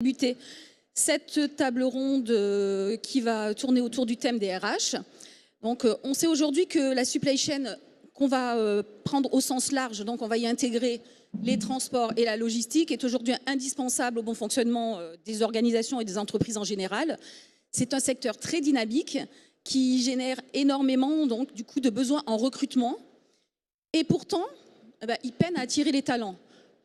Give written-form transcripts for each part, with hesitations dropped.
Débuter cette table ronde qui va tourner autour du thème des RH. Donc, on sait aujourd'hui que la supply chain qu'on va prendre au sens large, donc on va y intégrer les transports et la logistique, est aujourd'hui indispensable au bon fonctionnement des organisations et des entreprises en général. C'est un secteur très dynamique qui génère énormément donc, du coup, de besoins en recrutement. Et pourtant, il peine à attirer les talents.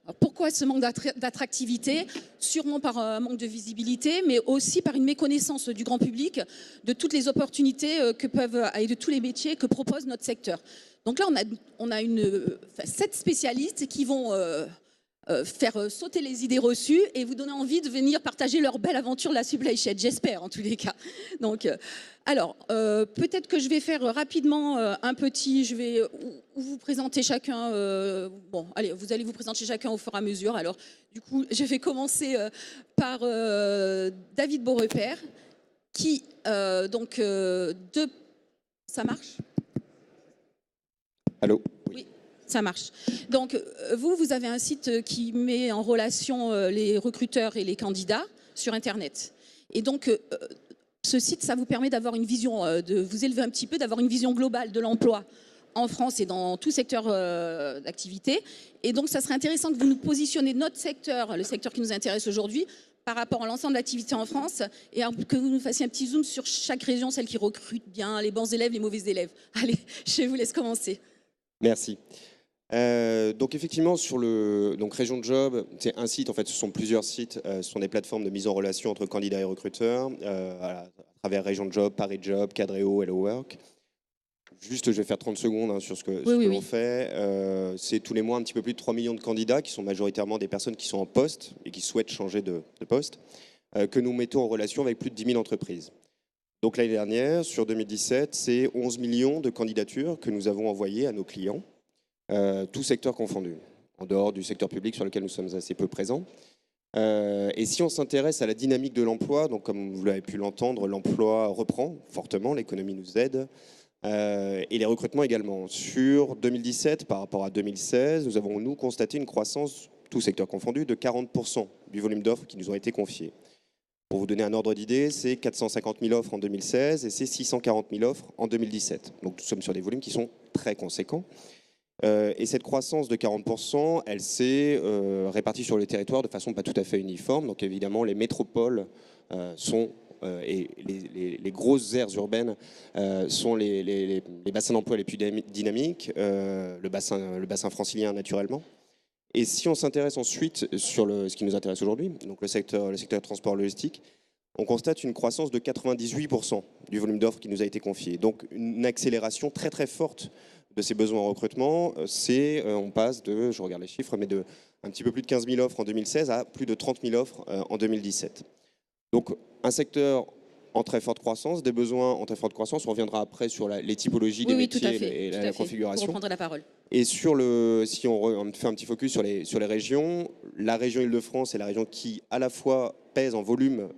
Alors pourquoi ce manque d'attractivité? Sûrement par un manque de visibilité, mais aussi par une méconnaissance du grand public de toutes les opportunités et de tous les métiers que propose notre secteur. Donc là, on a 7 spécialistes qui vont faire sauter les idées reçues et vous donner envie de venir partager leur belle aventure de la supply chain, j'espère en tous les cas. Donc, peut-être que je vais faire rapidement je vais vous présenter chacun. Vous allez vous présenter chacun au fur et à mesure. Alors, du coup, je vais commencer par David Beaurepaire, qui ça marche? Allô? Oui, ça marche. Donc, vous avez un site qui met en relation les recruteurs et les candidats sur Internet. Et donc, ce site, ça vous permet d'avoir une vision, de vous élever un petit peu, d'avoir une vision globale de l'emploi en France et dans tout secteur d'activité. Et donc, ça serait intéressant que vous nous positionnez notre secteur, le secteur qui nous intéresse aujourd'hui, par rapport à l'ensemble d'activités en France, et que vous nous fassiez un petit zoom sur chaque région, celle qui recrute bien, les bons élèves, les mauvais élèves. Allez, je vous laisse commencer. Merci. Donc effectivement, sur Région de Job, c'est un site, en fait ce sont plusieurs sites, ce sont des plateformes de mise en relation entre candidats et recruteurs, à travers Région de Job, Paris Job, Cadréo, Hello Work. Juste, je vais faire 30 secondes sur ce que l'on fait. C'est tous les mois un petit peu plus de 3 millions de candidats qui sont majoritairement des personnes qui sont en poste et qui souhaitent changer de poste, que nous mettons en relation avec plus de 10 000 entreprises. Donc l'année dernière, sur 2017, c'est 11 millions de candidatures que nous avons envoyées à nos clients, tous secteurs confondus, en dehors du secteur public sur lequel nous sommes assez peu présents. Et si on s'intéresse à la dynamique de l'emploi, donc comme vous l'avez pu l'entendre, l'emploi reprend fortement, l'économie nous aide, et les recrutements également. Sur 2017 par rapport à 2016, nous avons constaté une croissance, tous secteurs confondus, de 40% du volume d'offres qui nous ont été confiés. Pour vous donner un ordre d'idée, c'est 450 000 offres en 2016 et c'est 640 000 offres en 2017. Donc nous sommes sur des volumes qui sont très conséquents. Et cette croissance de 40%, elle s'est répartie sur le territoire de façon pas tout à fait uniforme. Donc évidemment, les métropoles et les grosses aires urbaines sont les bassins d'emploi les plus dynamiques, le bassin francilien naturellement. Et si on s'intéresse ensuite sur ce qui nous intéresse aujourd'hui, donc le secteur transport logistique, on constate une croissance de 98% du volume d'offres qui nous a été confié. Donc une accélération très très forte de ces besoins en recrutement. On passe de, je regarde les chiffres, mais de un petit peu plus de 15 000 offres en 2016 à plus de 30 000 offres en 2017. Donc un secteur en très forte croissance, des besoins en très forte croissance. On reviendra après sur les typologies des métiers et la configuration. Vous reprendrez la parole. Et si on fait un petit focus sur les régions, la région Île-de-France est la région qui à la fois pèse en volume,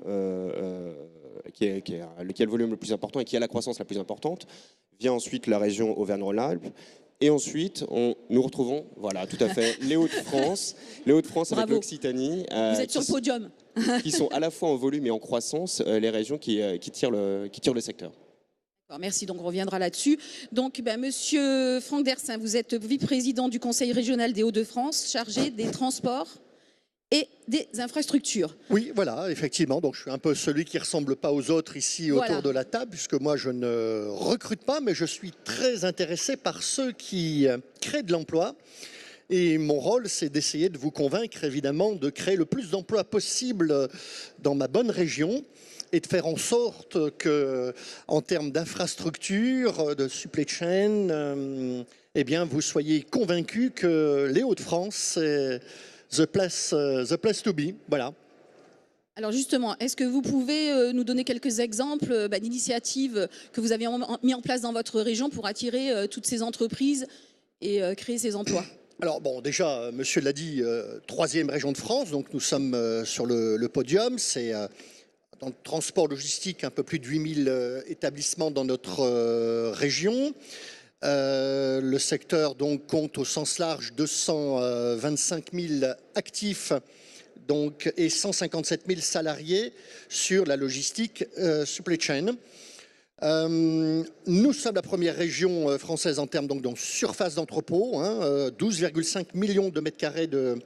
qui a le volume le plus important et qui a la croissance la plus importante. Vient ensuite la région Auvergne-Rhône-Alpes. Et ensuite, nous retrouvons, voilà, tout à fait, les Hauts-de-France. Les Hauts-de-France avec l'Occitanie. Vous êtes sur le podium. Qui sont à la fois en volume et en croissance, les régions qui tirent le secteur. Merci, donc on reviendra là-dessus. Donc, Monsieur Franck Dersin, vous êtes vice-président du Conseil régional des Hauts-de-France, chargé des transports et des infrastructures. Oui, voilà, effectivement. Donc, je suis un peu celui qui ne ressemble pas aux autres ici autour de la table, puisque moi, je ne recrute pas, mais je suis très intéressé par ceux qui créent de l'emploi. Et mon rôle, c'est d'essayer de vous convaincre, évidemment, de créer le plus d'emplois possible dans ma bonne région et de faire en sorte que, en termes d'infrastructures, de supply chain, eh bien, vous soyez convaincus que les Hauts-de-France, c'est the place to be. Voilà. Alors justement, est-ce que vous pouvez nous donner quelques exemples d'initiatives que vous avez mis en place dans votre région pour attirer toutes ces entreprises et créer ces emplois ? Alors bon, déjà, monsieur l'a dit, 3e région de France, donc nous sommes sur le podium. C'est dans le transport logistique un peu plus de 8000 établissements dans notre région. Le secteur donc compte au sens large 225 000 actifs donc, et 157 000 salariés sur la logistique supply chain. Nous sommes la première région française en termes donc, de surface d'entrepôt, 12,5 millions de mètres carrés de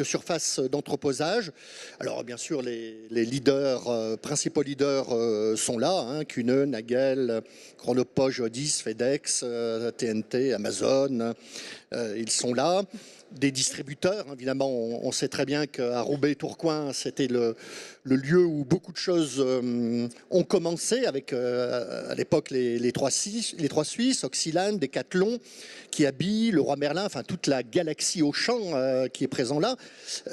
surface d'entreposage. Alors bien sûr, les leaders, principaux leaders sont là, Kuehne, Nagel, Chronopost, Geodis, FedEx, TNT, Amazon, ils sont là. Des distributeurs, évidemment, on sait très bien qu'à Roubaix-Tourcoing, c'était le lieu où beaucoup de choses ont commencé avec, à l'époque, les trois Suisses, Oxyland, Decathlon, Kiabi, Leroy Merlin, enfin toute la galaxie Auchan qui est présent là.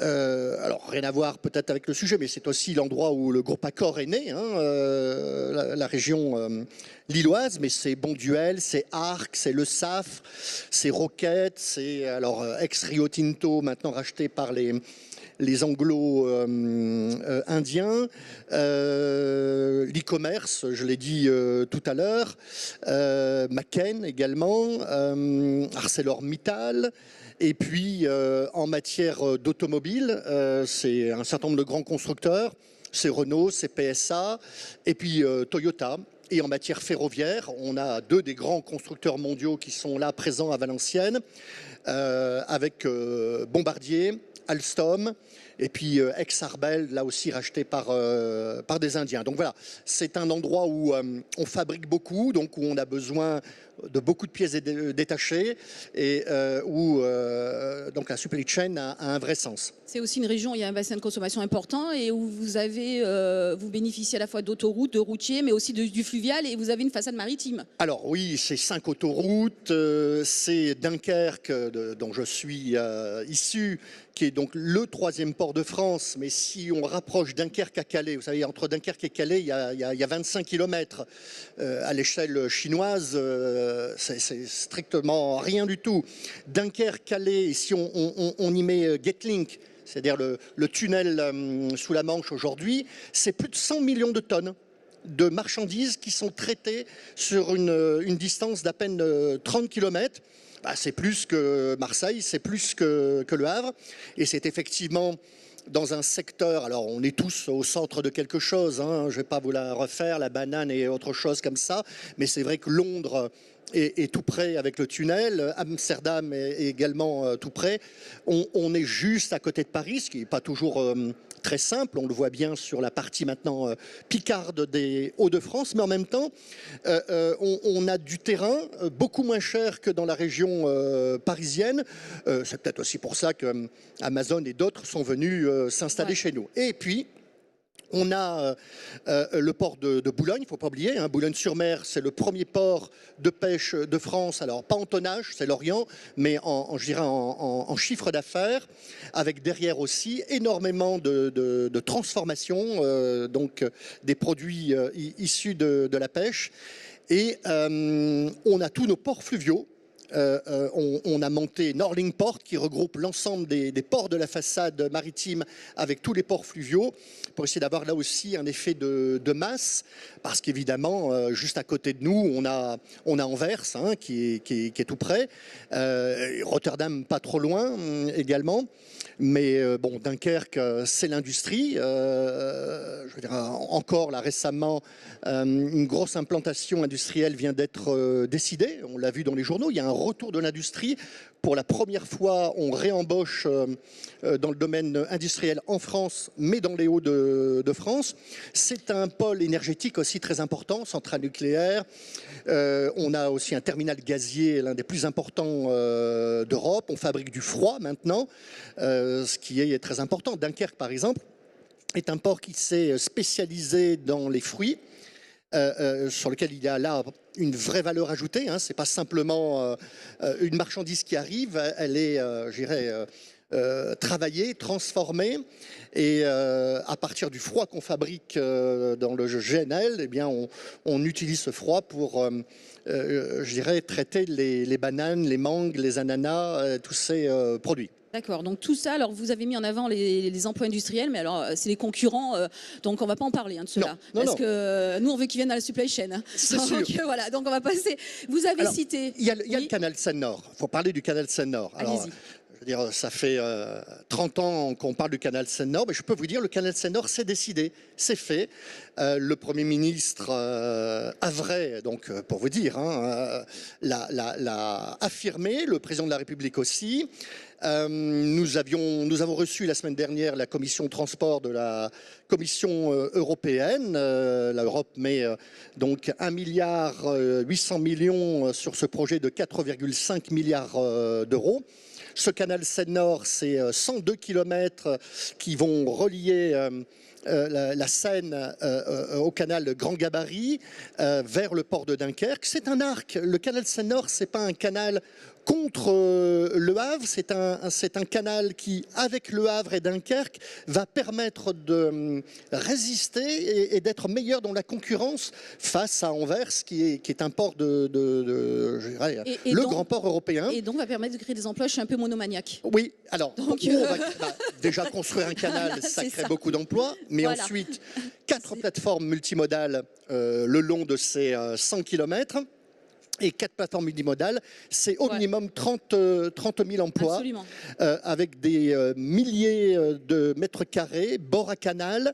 Alors, rien à voir peut-être avec le sujet, mais c'est aussi l'endroit où le groupe Accor est né, la région lilloise, mais c'est Bonduel, c'est Arc, c'est Le Safre, c'est Roquette, c'est alors ex-Rio Tinto, maintenant racheté par les anglo-indiens, l'e-commerce, je l'ai dit tout à l'heure, McCain également, ArcelorMittal. Et puis, en matière d'automobile, c'est un certain nombre de grands constructeurs, c'est Renault, c'est PSA, et puis Toyota. Et en matière ferroviaire, on a deux des grands constructeurs mondiaux qui sont là présents à Valenciennes, avec Bombardier, Alstom, et puis Ex-Arbel, là aussi racheté par des Indiens. Donc voilà, c'est un endroit où on fabrique beaucoup, donc où on a besoin de beaucoup de pièces détachées et où donc la supply chain a un vrai sens. C'est aussi une région où il y a un bassin de consommation important et où vous avez, vous bénéficiez à la fois d'autoroutes, de routiers, mais aussi du fluvial et vous avez une façade maritime. Alors oui, c'est 5 autoroutes, c'est Dunkerque dont je suis issu, qui est donc le 3e port de France, mais si on rapproche Dunkerque à Calais, vous savez, entre Dunkerque et Calais, il y a 25 km. À l'échelle chinoise, c'est strictement rien du tout. Dunkerque, Calais, et si on y met Getlink, c'est-à-dire le tunnel sous la Manche aujourd'hui, c'est plus de 100 millions de tonnes de marchandises qui sont traitées sur une distance d'à peine 30 km. C'est plus que Marseille, c'est plus que Le Havre. Et c'est effectivement dans un secteur, alors on est tous au centre de quelque chose, je ne vais pas vous la refaire, la banane et autre chose comme ça, mais c'est vrai que Londres est tout près avec le tunnel, Amsterdam est également tout près. On est juste à côté de Paris, ce qui n'est pas toujours très simple, on le voit bien sur la partie maintenant picarde des Hauts-de-France, mais en même temps, on a du terrain beaucoup moins cher que dans la région parisienne. C'est peut-être aussi pour ça que Amazon et d'autres sont venus s'installer chez nous. Et puis, on a le port de Boulogne, il ne faut pas oublier, Boulogne-sur-Mer, c'est le premier port de pêche de France, alors pas en tonnage, c'est l'Orient, mais je dirais en chiffre d'affaires, avec derrière aussi énormément de transformation, donc des produits issus de la pêche. Et on a tous nos ports fluviaux. On a monté Norling Port qui regroupe l'ensemble des ports de la façade maritime avec tous les ports fluviaux pour essayer d'avoir là aussi un effet de masse parce qu'évidemment juste à côté de nous on a Anvers qui est tout près, Rotterdam pas trop loin également. Mais bon, Dunkerque, c'est l'industrie. Je veux dire, encore là récemment, une grosse implantation industrielle vient d'être décidée. On l'a vu dans les journaux. Il y a un retour de l'industrie. Pour la première fois, on réembauche dans le domaine industriel en France, mais dans les Hauts-de-France. C'est un pôle énergétique aussi très important, centrale nucléaire. On a aussi un terminal gazier, l'un des plus importants d'Europe. On fabrique du froid maintenant, ce qui est très important. Dunkerque, par exemple, est un port qui s'est spécialisé dans les fruits. Sur lequel il y a là une vraie valeur ajoutée. Ce n'est pas simplement une marchandise qui arrive, elle est, je dirais, travaillée, transformée. Et à partir du froid qu'on fabrique dans le GNL, eh bien, on utilise ce froid pour, je dirais, traiter les bananes, les mangues, les ananas, tous ces produits. D'accord, donc tout ça, alors vous avez mis en avant les emplois industriels, mais alors c'est les concurrents, donc on ne va pas en parler de cela. Parce que nous, on veut qu'ils viennent à la supply chain. C'est sûr. Voilà, donc on va passer. Vous avez cité. Il y a le canal Seine-Nord, il faut parler du canal Seine-Nord. Allez-y. C'est-à-dire, ça fait 30 ans qu'on parle du canal Seine-Nord, mais je peux vous dire, le canal Seine-Nord, c'est décidé, c'est fait. Le Premier ministre Havray, donc pour vous dire, hein, l'a affirmé, le Président de la République aussi. Nous avons reçu la semaine dernière la commission transport de la Commission européenne. L'Europe met donc 1,8 milliard sur ce projet de 4,5 milliards d'euros. Ce canal Seine-Nord, c'est 102 kilomètres qui vont relier la Seine au canal Grand Gabarit vers le port de Dunkerque. C'est un arc. Le canal Seine-Nord, c'est pas un canal contre Le Havre, c'est un canal qui, avec Le Havre et Dunkerque, va permettre de résister et d'être meilleur dans la concurrence face à Anvers, qui est un port je dirais, grand port européen. Et donc va permettre de créer des emplois. Je suis un peu monomaniaque. Oui, alors donc, on va déjà construire un canal, voilà, ça crée beaucoup d'emplois, mais voilà. Ensuite, 4 plateformes multimodales le long de ces 100 kilomètres. Et 4 plateformes multimodales, c'est au minimum 30 000 emplois, avec des milliers de mètres carrés, bord à canal.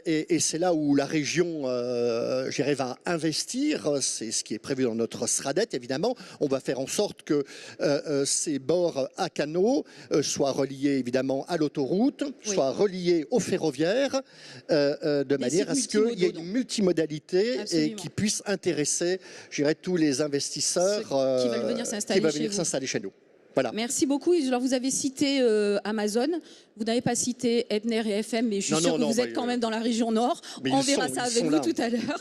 Et c'est là où la région va investir. C'est ce qui est prévu dans notre SRADET, évidemment. On va faire en sorte que ces bords à canaux soient reliés, évidemment, à l'autoroute, soient reliés au ferroviaire, de manière à ce qu'il y ait une multimodalité et qui puisse intéresser, tous les investisseurs qui veulent venir s'installer chez nous. Voilà. Merci beaucoup. Alors, vous avez cité Amazon, vous n'avez pas cité Ebner et FM, mais je suis sûre que vous êtes quand même dans la région Nord. On verra ça avec vous tout à l'heure.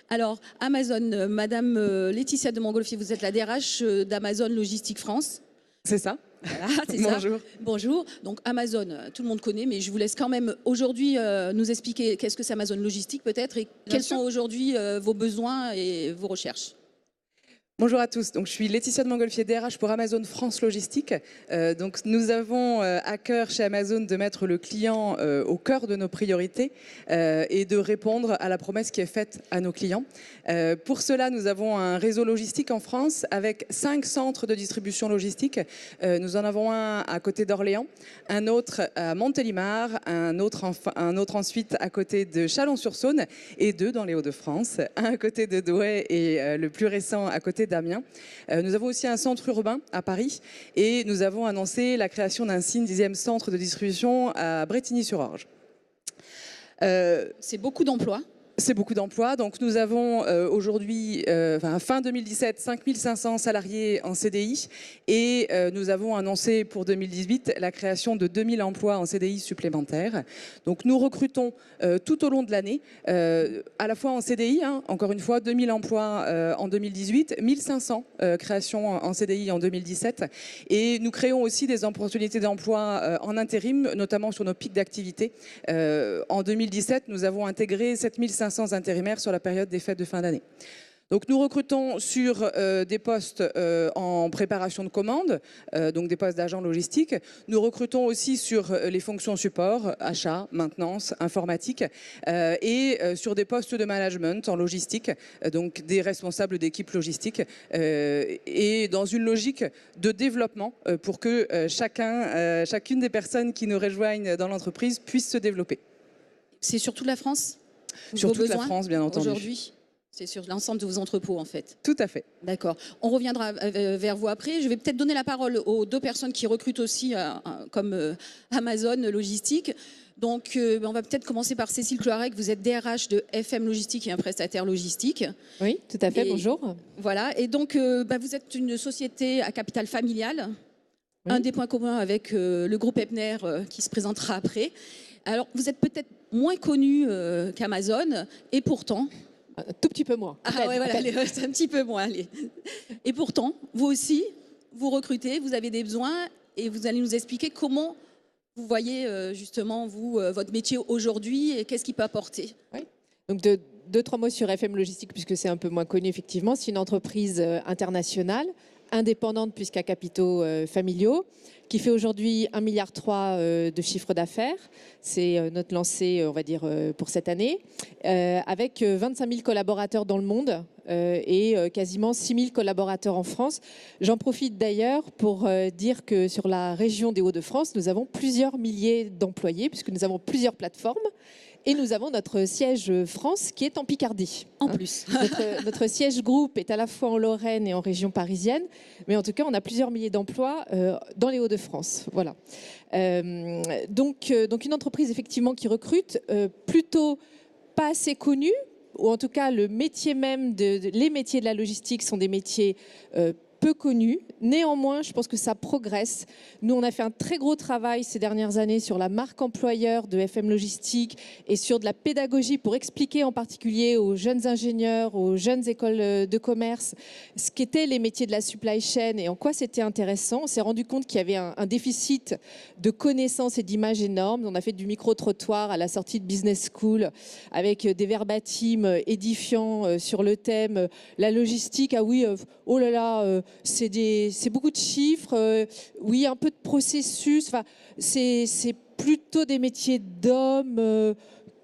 Alors, Amazon, Madame Laetitia de Montgolfier, vous êtes la DRH d'Amazon Logistique France. C'est ça. Voilà, c'est Bonjour. Ça. Bonjour. Donc Amazon, tout le monde connaît, mais je vous laisse quand même aujourd'hui nous expliquer qu'est-ce que c'est Amazon Logistique peut-être et quels sont aujourd'hui vos besoins et vos recherches. Bonjour à tous, donc je suis Laetitia de Montgolfier, DRH pour Amazon France Logistique. Donc nous avons à cœur chez Amazon de mettre le client au cœur de nos priorités et de répondre à la promesse qui est faite à nos clients. Pour cela, nous avons un réseau logistique en France avec 5 centres de distribution logistique. Nous en avons un à côté d'Orléans, un autre à Montélimar, un autre ensuite à côté de Chalon-sur-Saône et 2 dans les Hauts-de-France, un à côté de Douai et le plus récent à côté d'Amiens. Nous avons aussi un centre urbain à Paris et nous avons annoncé la création d'un 6e centre de distribution à Brétigny-sur-Orge. C'est beaucoup d'emplois. C'est beaucoup d'emplois. Donc nous avons aujourd'hui, fin 2017, 5500 salariés en CDI et nous avons annoncé pour 2018 la création de 2000 emplois en CDI supplémentaires. Donc nous recrutons tout au long de l'année, à la fois en CDI, encore une fois 2000 emplois en 2018, 1500 créations en CDI en 2017 et nous créons aussi des opportunités d'emploi en intérim, notamment sur nos pics d'activité. En 2017, nous avons intégré 7500 intérimaires sur la période des fêtes de fin d'année. Donc nous recrutons sur des postes en préparation de commandes, donc des postes d'agents logistiques. Nous recrutons aussi sur les fonctions support, achat, maintenance, informatique et sur des postes de management en logistique, donc des responsables d'équipes logistiques et dans une logique de développement pour que chacune des personnes qui nous rejoignent dans l'entreprise puisse se développer. C'est sur toute la France ? Sur toute la France, bien entendu. Aujourd'hui, c'est sur l'ensemble de vos entrepôts, en fait. Tout à fait. D'accord. On reviendra vers vous après. Je vais peut-être donner la parole aux 2 personnes qui recrutent aussi, comme Amazon Logistique. Donc, on va peut-être commencer par Cécile Cloarec. Vous êtes DRH de FM Logistique et un prestataire logistique. Oui, tout à fait. Bonjour. Voilà. Et donc, vous êtes une société à capital familial. Oui. Un des points communs avec le groupe Ebner qui se présentera après. Alors, vous êtes peut-être moins connu qu'Amazon, et pourtant... Un tout petit peu moins. Ah ouais, voilà, c'est un petit peu moins. Allez. Et pourtant, vous aussi, vous recrutez, vous avez des besoins, et vous allez nous expliquer comment vous voyez justement, votre métier aujourd'hui, et qu'est-ce qu'il peut apporter. Oui. Donc, 2-3 mots sur FM Logistique, puisque c'est un peu moins connu, effectivement. C'est une entreprise internationale indépendante puisqu'à capitaux familiaux, qui fait aujourd'hui 1,3 milliard de chiffre d'affaires. C'est notre lancée, on va dire, pour cette année, avec 25 000 collaborateurs dans le monde et quasiment 6 000 collaborateurs en France. J'en profite d'ailleurs pour dire que sur la région des Hauts-de-France, nous avons plusieurs milliers d'employés puisque nous avons plusieurs plateformes. Et nous avons notre siège France qui est en Picardie. En plus. Notre siège groupe est à la fois en Lorraine et en région parisienne. Mais en tout cas, on a plusieurs milliers d'emplois dans les Hauts-de-France. Voilà. Donc une entreprise effectivement qui recrute, plutôt pas assez connue, ou en tout cas le métier même, les métiers de la logistique sont des métiers peu connus. Néanmoins, je pense que ça progresse. Nous, on a fait un très gros travail ces dernières années sur la marque employeur de FM Logistique et sur de la pédagogie pour expliquer en particulier aux jeunes ingénieurs, aux jeunes écoles de commerce, ce qu'étaient les métiers de la supply chain et en quoi c'était intéressant. On s'est rendu compte qu'il y avait un déficit de connaissances et d'images énormes. On a fait du micro-trottoir à la sortie de Business School avec des verbatims édifiants sur le thème la logistique. Ah oui, oh là là, c'est beaucoup de chiffres, oui, un peu de processus. Enfin, c'est plutôt des métiers d'hommes,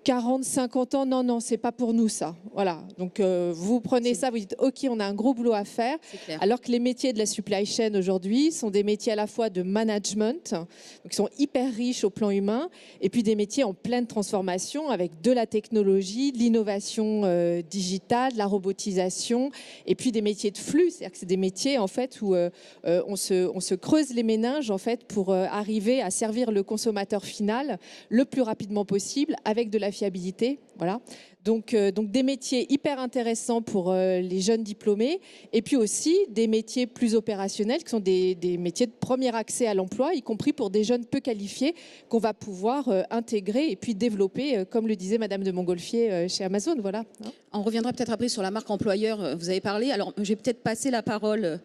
40, 50 ans. Non, c'est pas pour nous ça. Voilà. Donc vous prenez ça, vous dites OK, on a un gros boulot à faire. Alors que les métiers de la supply chain aujourd'hui sont des métiers à la fois de management, donc qui sont hyper riches au plan humain, et puis des métiers en pleine transformation avec de la technologie, de l'innovation digitale, de la robotisation, et puis des métiers de flux. C'est-à-dire que c'est des métiers en fait où on se creuse les méninges en fait pour arriver à servir le consommateur final le plus rapidement possible avec de la fiabilité, voilà. Donc des métiers hyper intéressants pour les jeunes diplômés et puis aussi des métiers plus opérationnels qui sont des métiers de premier accès à l'emploi, y compris pour des jeunes peu qualifiés qu'on va pouvoir intégrer et puis développer, comme le disait Madame de Montgolfier chez Amazon, voilà. On reviendra peut-être après sur la marque employeur, vous avez parlé. Alors, je vais peut-être passer la parole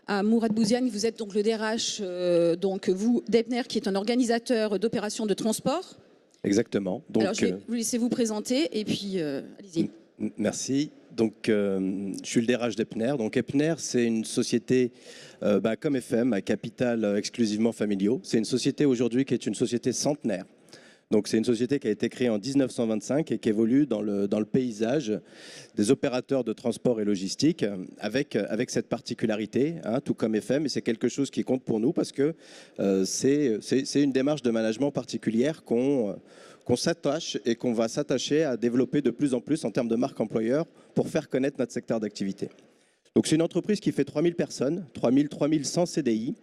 à Mourad Bouziane. Vous êtes donc le DRH, donc vous, d'Epner, qui est un organisateur d'opérations de transport. Exactement. Donc, alors, je vais vous laisser vous présenter et puis allez-y. Merci. Donc, je suis le DRH d'Epner. Donc, Epner, c'est une société comme FM, à capital exclusivement familiaux. C'est une société aujourd'hui qui est une société centenaire. Donc, c'est une société qui a été créée en 1925 et qui évolue dans le paysage des opérateurs de transport et logistique avec cette particularité, hein, tout comme FM. Et c'est quelque chose qui compte pour nous parce que c'est une démarche de management particulière qu'on s'attache et qu'on va s'attacher à développer de plus en plus en termes de marque employeur pour faire connaître notre secteur d'activité. Donc, c'est une entreprise qui fait 3000 personnes, 3100 CDI.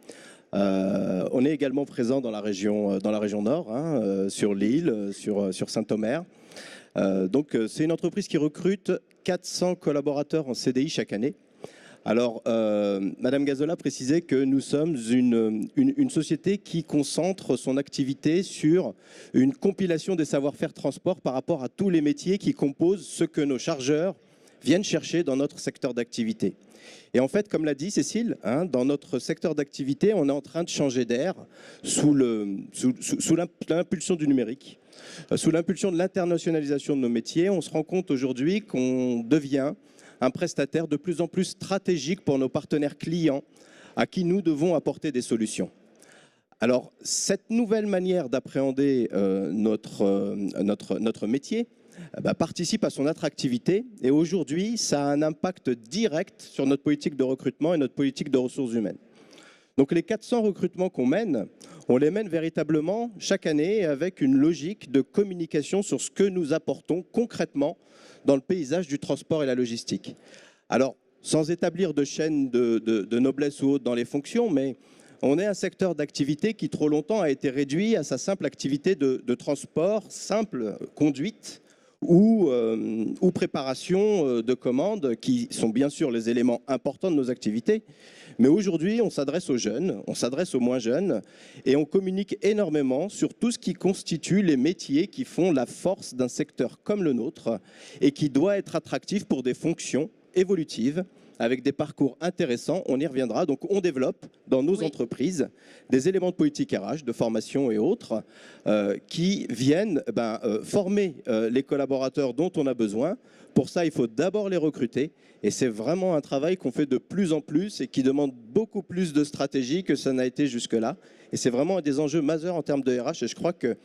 On est également présent dans la région nord, hein, sur l'île, sur Saint-Omer. Donc, c'est une entreprise qui recrute 400 collaborateurs en CDI chaque année. Alors, Madame Gazola précisait que nous sommes une société qui concentre son activité sur une compilation des savoir-faire transport par rapport à tous les métiers qui composent ce que nos chargeurs viennent chercher dans notre secteur d'activité. Et en fait, comme l'a dit Cécile, hein, dans notre secteur d'activité, on est en train de changer d'air sous l'impulsion du numérique, sous l'impulsion de l'internationalisation de nos métiers. On se rend compte aujourd'hui qu'on devient un prestataire de plus en plus stratégique pour nos partenaires clients à qui nous devons apporter des solutions. Alors, cette nouvelle manière d'appréhender notre métier participe à son attractivité et aujourd'hui, ça a un impact direct sur notre politique de recrutement et notre politique de ressources humaines. Donc les 400 recrutements qu'on mène, on les mène véritablement chaque année avec une logique de communication sur ce que nous apportons concrètement dans le paysage du transport et la logistique. Alors, sans établir de chaîne de noblesse ou autre dans les fonctions, mais on est un secteur d'activité qui trop longtemps a été réduit à sa simple activité de transport, simple conduite, ou préparation de commandes, qui sont bien sûr les éléments importants de nos activités. Mais aujourd'hui, on s'adresse aux jeunes, on s'adresse aux moins jeunes, et on communique énormément sur tout ce qui constitue les métiers qui font la force d'un secteur comme le nôtre, et qui doit être attractif pour des fonctions évolutives, avec des parcours intéressants. On y reviendra. Donc, on développe dans nos entreprises des éléments de politique RH, de formation et autres, qui viennent former les collaborateurs dont on a besoin. Pour ça, il faut d'abord les recruter. Et c'est vraiment un travail qu'on fait de plus en plus et qui demande beaucoup plus de stratégie que ça n'a été jusque-là. Et c'est vraiment un des enjeux majeurs en termes de RH. Et je crois que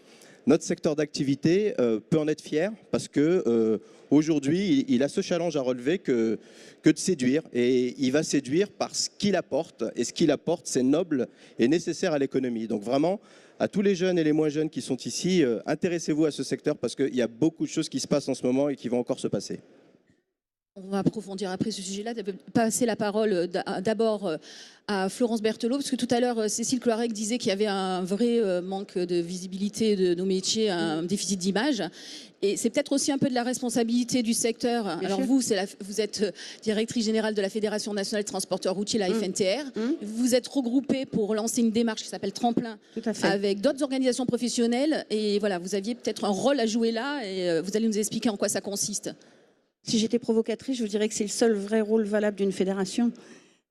notre secteur d'activité peut en être fier parce que aujourd'hui, il a ce challenge à relever que de séduire. Et il va séduire par ce qu'il apporte. Et ce qu'il apporte, c'est noble et nécessaire à l'économie. Donc vraiment, à tous les jeunes et les moins jeunes qui sont ici, intéressez-vous à ce secteur parce qu'il y a beaucoup de choses qui se passent en ce moment et qui vont encore se passer. On va approfondir après ce sujet-là. Passer la parole d'abord à Florence Berthelot, parce que tout à l'heure, Cécile Cloarec disait qu'il y avait un vrai manque de visibilité de nos métiers, un déficit d'image. Et c'est peut-être aussi un peu de la responsabilité du secteur. Alors vous, vous êtes directrice générale de la Fédération nationale des transporteurs routiers, la FNTR. Vous êtes regroupée pour lancer une démarche qui s'appelle Tremplin avec d'autres organisations professionnelles. Et voilà, vous aviez peut-être un rôle à jouer là et vous allez nous expliquer en quoi ça consiste. Si j'étais provocatrice, je vous dirais que c'est le seul vrai rôle valable d'une fédération.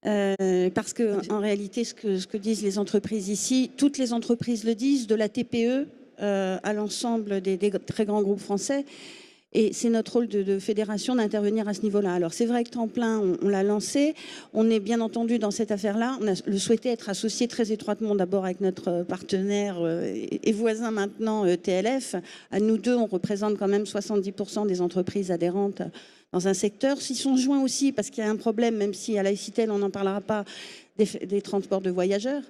Parce qu'en réalité, ce que disent les entreprises ici, toutes les entreprises le disent, de la TPE à l'ensemble des très grands groupes français. Et c'est notre rôle de fédération d'intervenir à ce niveau-là. Alors c'est vrai que Tremplin, on l'a lancé. On est bien entendu dans cette affaire-là. On a souhaité être associé très étroitement d'abord avec notre partenaire et voisin maintenant, TLF. À nous deux, on représente quand même 70% des entreprises adhérentes dans un secteur. S'ils sont joints aussi, parce qu'il y a un problème, même si à la ICITEL, on n'en parlera pas, des transports de voyageurs,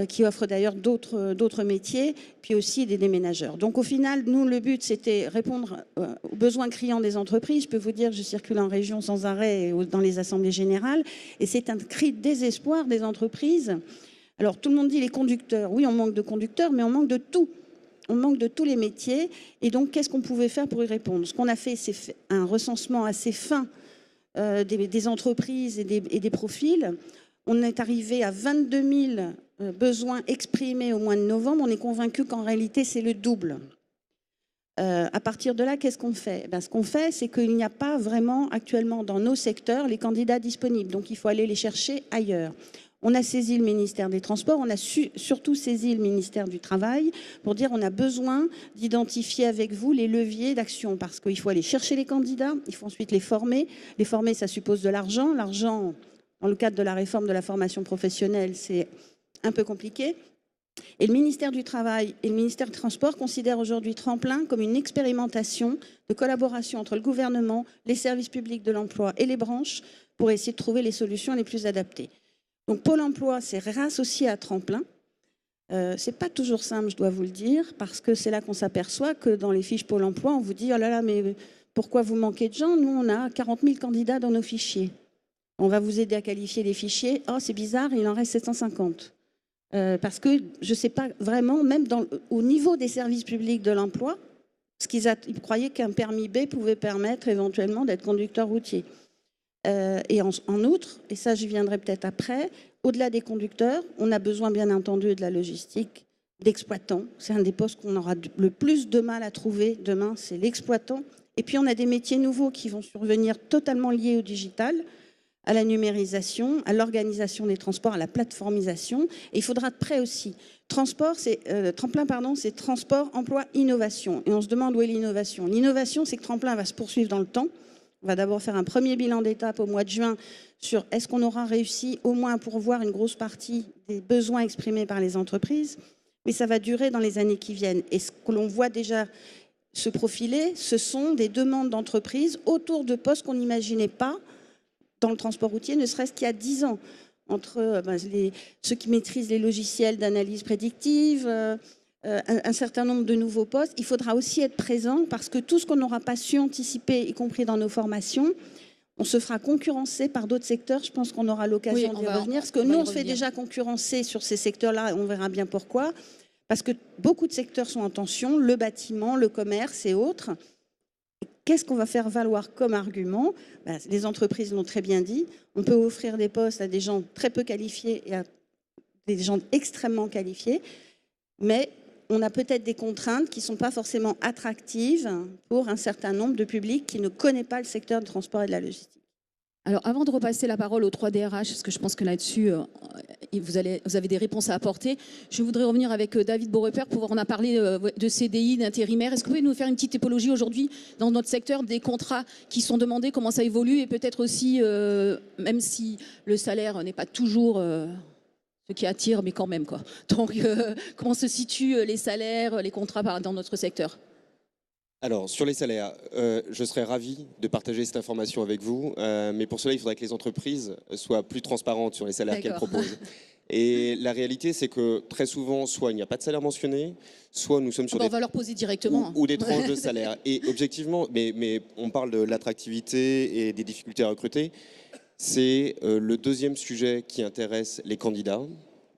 qui offrent d'ailleurs d'autres métiers, puis aussi des déménageurs. Donc au final, nous, le but, c'était répondre aux besoins criants des entreprises. Je peux vous dire, je circule en région sans arrêt dans les assemblées générales, et c'est un cri de désespoir des entreprises. Alors tout le monde dit les conducteurs. Oui, on manque de conducteurs, mais on manque de tout. On manque de tous les métiers. Et donc, qu'est-ce qu'on pouvait faire pour y répondre? Ce qu'on a fait, c'est un recensement assez fin des entreprises et des profils. On est arrivé à 22 000 besoins exprimés au mois de novembre. On est convaincu qu'en réalité, c'est le double. À partir de là, qu'est-ce qu'on fait? Ce qu'on fait, c'est qu'il n'y a pas vraiment actuellement dans nos secteurs les candidats disponibles. Donc, il faut aller les chercher ailleurs. On a saisi le ministère des Transports, on a surtout saisi le ministère du Travail pour dire on a besoin d'identifier avec vous les leviers d'action parce qu'il faut aller chercher les candidats, il faut ensuite les former. Les former, ça suppose de l'argent. L'argent, dans le cadre de la réforme de la formation professionnelle, c'est un peu compliqué. Et le ministère du Travail et le ministère des Transports considèrent aujourd'hui Tremplin comme une expérimentation de collaboration entre le gouvernement, les services publics de l'emploi et les branches pour essayer de trouver les solutions les plus adaptées. Donc Pôle emploi s'est réassocié à Tremplin. C'est pas toujours simple, je dois vous le dire, parce que c'est là qu'on s'aperçoit que dans les fiches Pôle emploi, on vous dit « Oh là là, mais pourquoi vous manquez de gens? Nous, on a 40 000 candidats dans nos fichiers. On va vous aider à qualifier les fichiers. Oh, c'est bizarre, il en reste 750. » Parce que je ne sais pas vraiment, même au niveau des services publics de l'emploi, ils croyaient qu'un permis B pouvait permettre éventuellement d'être conducteur routier. Et en outre, et ça je viendrai peut-être après, au-delà des conducteurs, on a besoin bien entendu de la logistique, d'exploitants. C'est un des postes qu'on aura le plus de mal à trouver demain, c'est l'exploitant. Et puis on a des métiers nouveaux qui vont survenir totalement liés au digital, à la numérisation, à l'organisation des transports, à la plateformisation. Et il faudra de près aussi. Tremplin, c'est transport, emploi, innovation. Et on se demande où est l'innovation. L'innovation, c'est que Tremplin va se poursuivre dans le temps. On va d'abord faire un premier bilan d'étape au mois de juin sur est-ce qu'on aura réussi au moins à pourvoir une grosse partie des besoins exprimés par les entreprises. Mais ça va durer dans les années qui viennent. Et ce que l'on voit déjà se profiler, ce sont des demandes d'entreprises autour de postes qu'on n'imaginait pas dans le transport routier, ne serait-ce qu'il y a 10 ans, entre ceux qui maîtrisent les logiciels d'analyse prédictive, un certain nombre de nouveaux postes. Il faudra aussi être présent parce que tout ce qu'on n'aura pas su anticiper, y compris dans nos formations, on se fera concurrencer par d'autres secteurs. Je pense qu'on aura l'occasion d'y revenir. Parce que nous, on se fait déjà concurrencer sur ces secteurs-là, et on verra bien pourquoi. Parce que beaucoup de secteurs sont en tension, le bâtiment, le commerce et autres. Qu'est-ce qu'on va faire valoir comme argument? Les entreprises l'ont très bien dit. On peut offrir des postes à des gens très peu qualifiés et à des gens extrêmement qualifiés. Mais on a peut-être des contraintes qui ne sont pas forcément attractives pour un certain nombre de publics qui ne connaissent pas le secteur du transport et de la logistique. Alors, avant de repasser la parole aux 3 DRH, parce que je pense que là-dessus, vous avez des réponses à apporter, je voudrais revenir avec David Beaurepaire pour on a parlé de CDI, d'intérimaires. Est-ce que vous pouvez nous faire une petite typologie aujourd'hui dans notre secteur des contrats qui sont demandés, comment ça évolue et peut-être aussi, même si le salaire n'est pas toujours ce qui attire, mais quand même, quoi. Donc, comment se situent les salaires, les contrats dans notre secteur ? Alors, sur les salaires, je serais ravi de partager cette information avec vous, mais pour cela, il faudrait que les entreprises soient plus transparentes sur les salaires qu'elles proposent. Et la réalité, c'est que très souvent, soit il n'y a pas de salaire mentionné, soit nous sommes sur on va leur poser directement. Ou des tranches de salaire. Et objectivement, mais on parle de l'attractivité et des difficultés à recruter, c'est le deuxième sujet qui intéresse les candidats.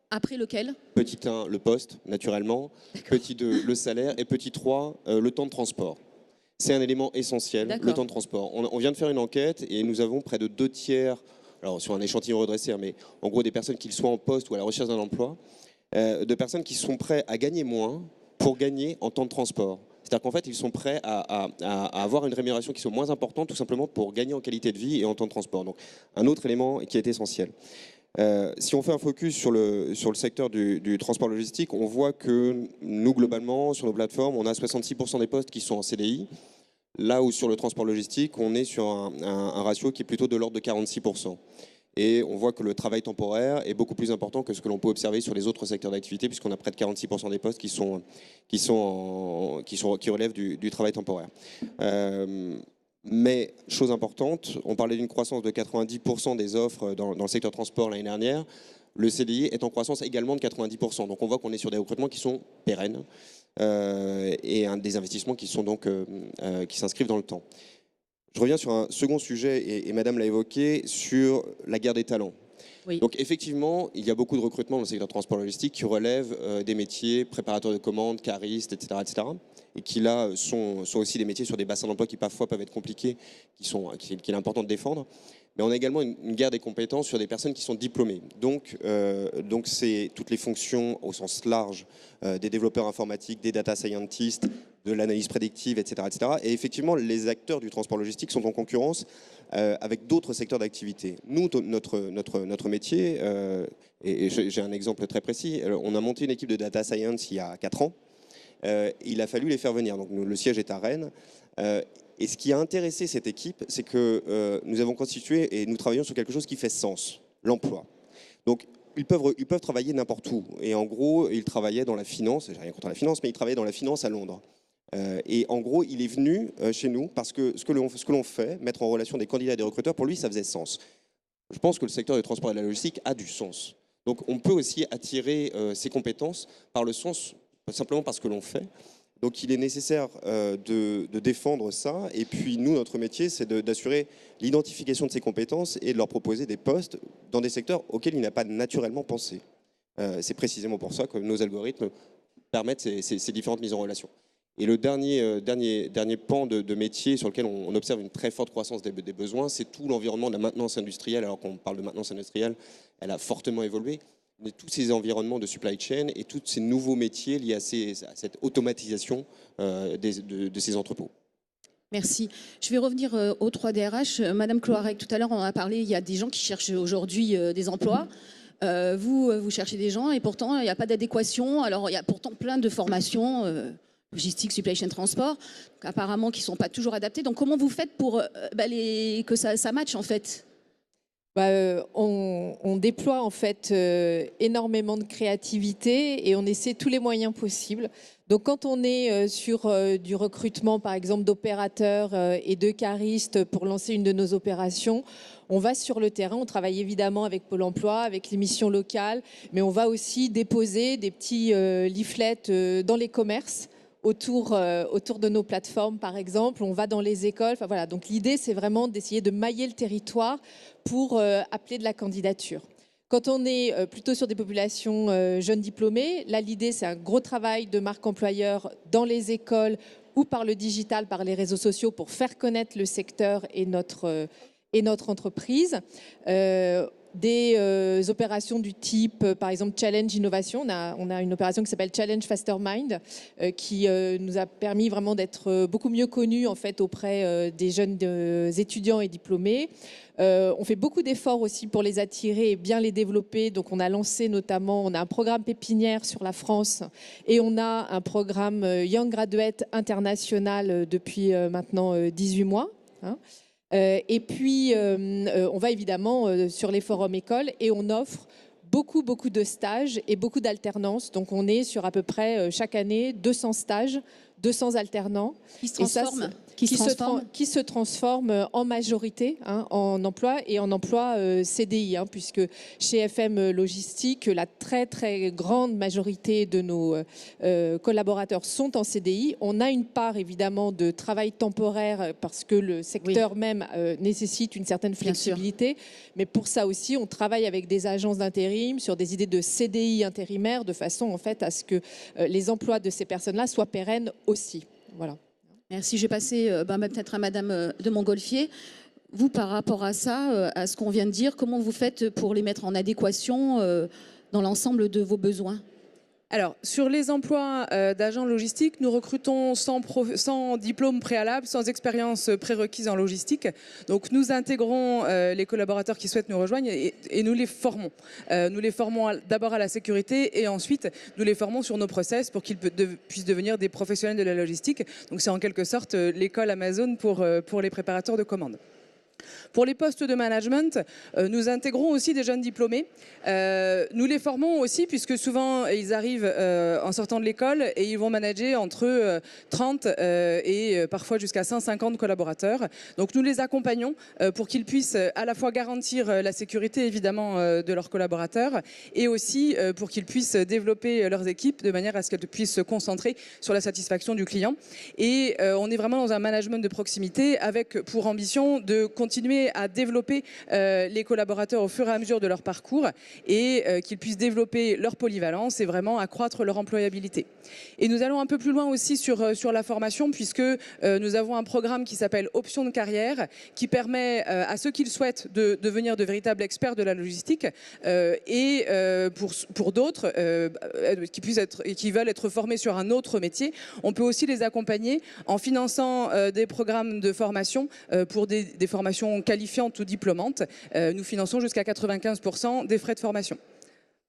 Après lequel ? Petit 1, le poste, naturellement. Petit 2, le salaire. Et petit 3, le temps de transport. C'est un élément essentiel, le temps de transport. On vient de faire une enquête et nous avons près de 2 tiers, alors sur un échantillon redressé, mais en gros des personnes qui soient en poste ou à la recherche d'un emploi, de personnes qui sont prêtes à gagner moins pour gagner en temps de transport. C'est-à-dire qu'en fait, ils sont prêts à avoir une rémunération qui soit moins importante, tout simplement pour gagner en qualité de vie et en temps de transport. Donc, un autre élément qui est essentiel. Si on fait un focus sur le secteur du transport logistique, on voit que nous, globalement, sur nos plateformes, on a 66% des postes qui sont en CDI, là où sur le transport logistique, on est sur un ratio qui est plutôt de l'ordre de 46%. Et on voit que le travail temporaire est beaucoup plus important que ce que l'on peut observer sur les autres secteurs d'activité, puisqu'on a près de 46% des postes qui relèvent du travail temporaire. Mais, chose importante, on parlait d'une croissance de 90% des offres dans le secteur transport l'année dernière. Le CDI est en croissance également de 90%. Donc on voit qu'on est sur des recrutements qui sont pérennes et des investissements qui sont donc qui s'inscrivent dans le temps. Je reviens sur un second sujet, et Madame l'a évoqué, sur la guerre des talents. Oui. Donc effectivement, il y a beaucoup de recrutements dans le secteur transport logistique qui relèvent des métiers préparateurs de commandes, caristes, etc. Et qui là sont aussi des métiers sur des bassins d'emploi qui parfois peuvent être compliqués, qu'il est important de défendre. Mais on a également une guerre des compétences sur des personnes qui sont diplômées. Donc c'est toutes les fonctions au sens large des développeurs informatiques, des data scientists, de l'analyse prédictive, etc., etc. Et effectivement, les acteurs du transport logistique sont en concurrence avec d'autres secteurs d'activité. Nous, notre métier, et j'ai un exemple très précis, on a monté une équipe de data science il y a 4 ans. Il a fallu les faire venir. Donc le siège est à Rennes. Et ce qui a intéressé cette équipe, c'est que nous avons constitué et nous travaillons sur quelque chose qui fait sens, l'emploi. Donc ils peuvent travailler n'importe où. Et en gros, ils travaillaient dans la finance, j'ai rien contre la finance, mais ils travaillaient dans la finance à Londres. Et en gros, il est venu chez nous parce que ce que l'on fait, mettre en relation des candidats et des recruteurs, pour lui, ça faisait sens. Je pense que le secteur du transport et de la logistique a du sens. Donc on peut aussi attirer ses compétences par le sens, simplement parce que l'on fait. Donc il est nécessaire de défendre ça. Et puis nous, notre métier, c'est d'assurer l'identification de ces compétences et de leur proposer des postes dans des secteurs auxquels il n'a pas naturellement pensé. C'est précisément pour ça que nos algorithmes permettent ces différentes mises en relation. Et le dernier pan de métier sur lequel on observe une très forte croissance des besoins, c'est tout l'environnement de la maintenance industrielle. Alors qu'on parle de maintenance industrielle, elle a fortement évolué. Mais tous ces environnements de supply chain et tous ces nouveaux métiers liés à cette automatisation de ces entrepôts. Merci. Je vais revenir aux 3 DRH. Madame Cloarec, tout à l'heure, on en a parlé, il y a des gens qui cherchent aujourd'hui des emplois. Vous cherchez des gens et pourtant, il n'y a pas d'adéquation. Alors, il y a pourtant plein de formations, logistique, supply chain, transport, donc, apparemment qui ne sont pas toujours adaptées. Donc, comment vous faites pour que ça matche, en fait ? On déploie en fait énormément de créativité et on essaie tous les moyens possibles. Donc quand on est sur du recrutement par exemple d'opérateurs et de caristes pour lancer une de nos opérations, on va sur le terrain, on travaille évidemment avec Pôle emploi, avec les missions locales, mais on va aussi déposer des petits leaflets dans les commerces. Autour de nos plateformes, par exemple, on va dans les écoles. Enfin, voilà. Donc l'idée, c'est vraiment d'essayer de mailler le territoire pour appeler de la candidature. Quand on est plutôt sur des populations jeunes diplômés, là, l'idée, c'est un gros travail de marque employeur dans les écoles ou par le digital, par les réseaux sociaux pour faire connaître le secteur et notre entreprise. des opérations du type, par exemple, Challenge Innovation. On a une opération qui s'appelle Challenge Fastermind, qui nous a permis vraiment d'être beaucoup mieux connus en fait, auprès des jeunes étudiants et diplômés. On fait beaucoup d'efforts aussi pour les attirer et bien les développer. Donc on a lancé notamment, on a un programme pépinière sur la France et on a un programme Young Graduate International depuis maintenant 18 mois. Hein. Et puis, on va évidemment sur les forums écoles et on offre beaucoup de stages et beaucoup d'alternance. Donc, on est sur à peu près chaque année 200 stages, 200 alternants. Qui se transforment. Qui se transforment en majorité en emploi et en emploi CDI, puisque chez FM Logistique, la très grande majorité de nos collaborateurs sont en CDI. On a une part évidemment de travail temporaire parce que le secteur même nécessite une certaine flexibilité. Mais pour ça aussi, on travaille avec des agences d'intérim sur des idées de CDI intérimaires de façon en fait à ce que les emplois de ces personnes-là soient pérennes aussi. Voilà. Merci. Je vais passer peut-être à Madame de Montgolfier. Vous, par rapport à ça, à ce qu'on vient de dire, comment vous faites pour les mettre en adéquation dans l'ensemble de vos besoins ? Alors, sur les emplois d'agents logistiques, nous recrutons sans diplôme préalable, sans expérience prérequise en logistique. Donc, nous intégrons les collaborateurs qui souhaitent nous rejoindre et nous les formons. Nous les formons d'abord à la sécurité et ensuite, nous les formons sur nos process pour qu'ils puissent devenir des professionnels de la logistique. Donc, c'est en quelque sorte l'école Amazon pour les préparateurs de commandes. Pour les postes de management, nous intégrons aussi des jeunes diplômés. Nous les formons aussi puisque souvent ils arrivent en sortant de l'école et ils vont manager entre 30 et parfois jusqu'à 150 collaborateurs. Donc nous les accompagnons pour qu'ils puissent à la fois garantir la sécurité évidemment de leurs collaborateurs et aussi pour qu'ils puissent développer leurs équipes de manière à ce qu'elles puissent se concentrer sur la satisfaction du client. Et on est vraiment dans un management de proximité avec pour ambition de continuer à développer les collaborateurs au fur et à mesure de leur parcours et qu'ils puissent développer leur polyvalence et vraiment accroître leur employabilité. Et nous allons un peu plus loin aussi sur la formation puisque nous avons un programme qui s'appelle Options de carrière qui permet à ceux qui le souhaitent de devenir de véritables experts de la logistique et pour d'autres qui veulent être formés sur un autre métier, on peut aussi les accompagner en finançant des programmes de formation pour des formations qualifiantes ou diplômantes. Nous finançons jusqu'à 95% des frais de formation.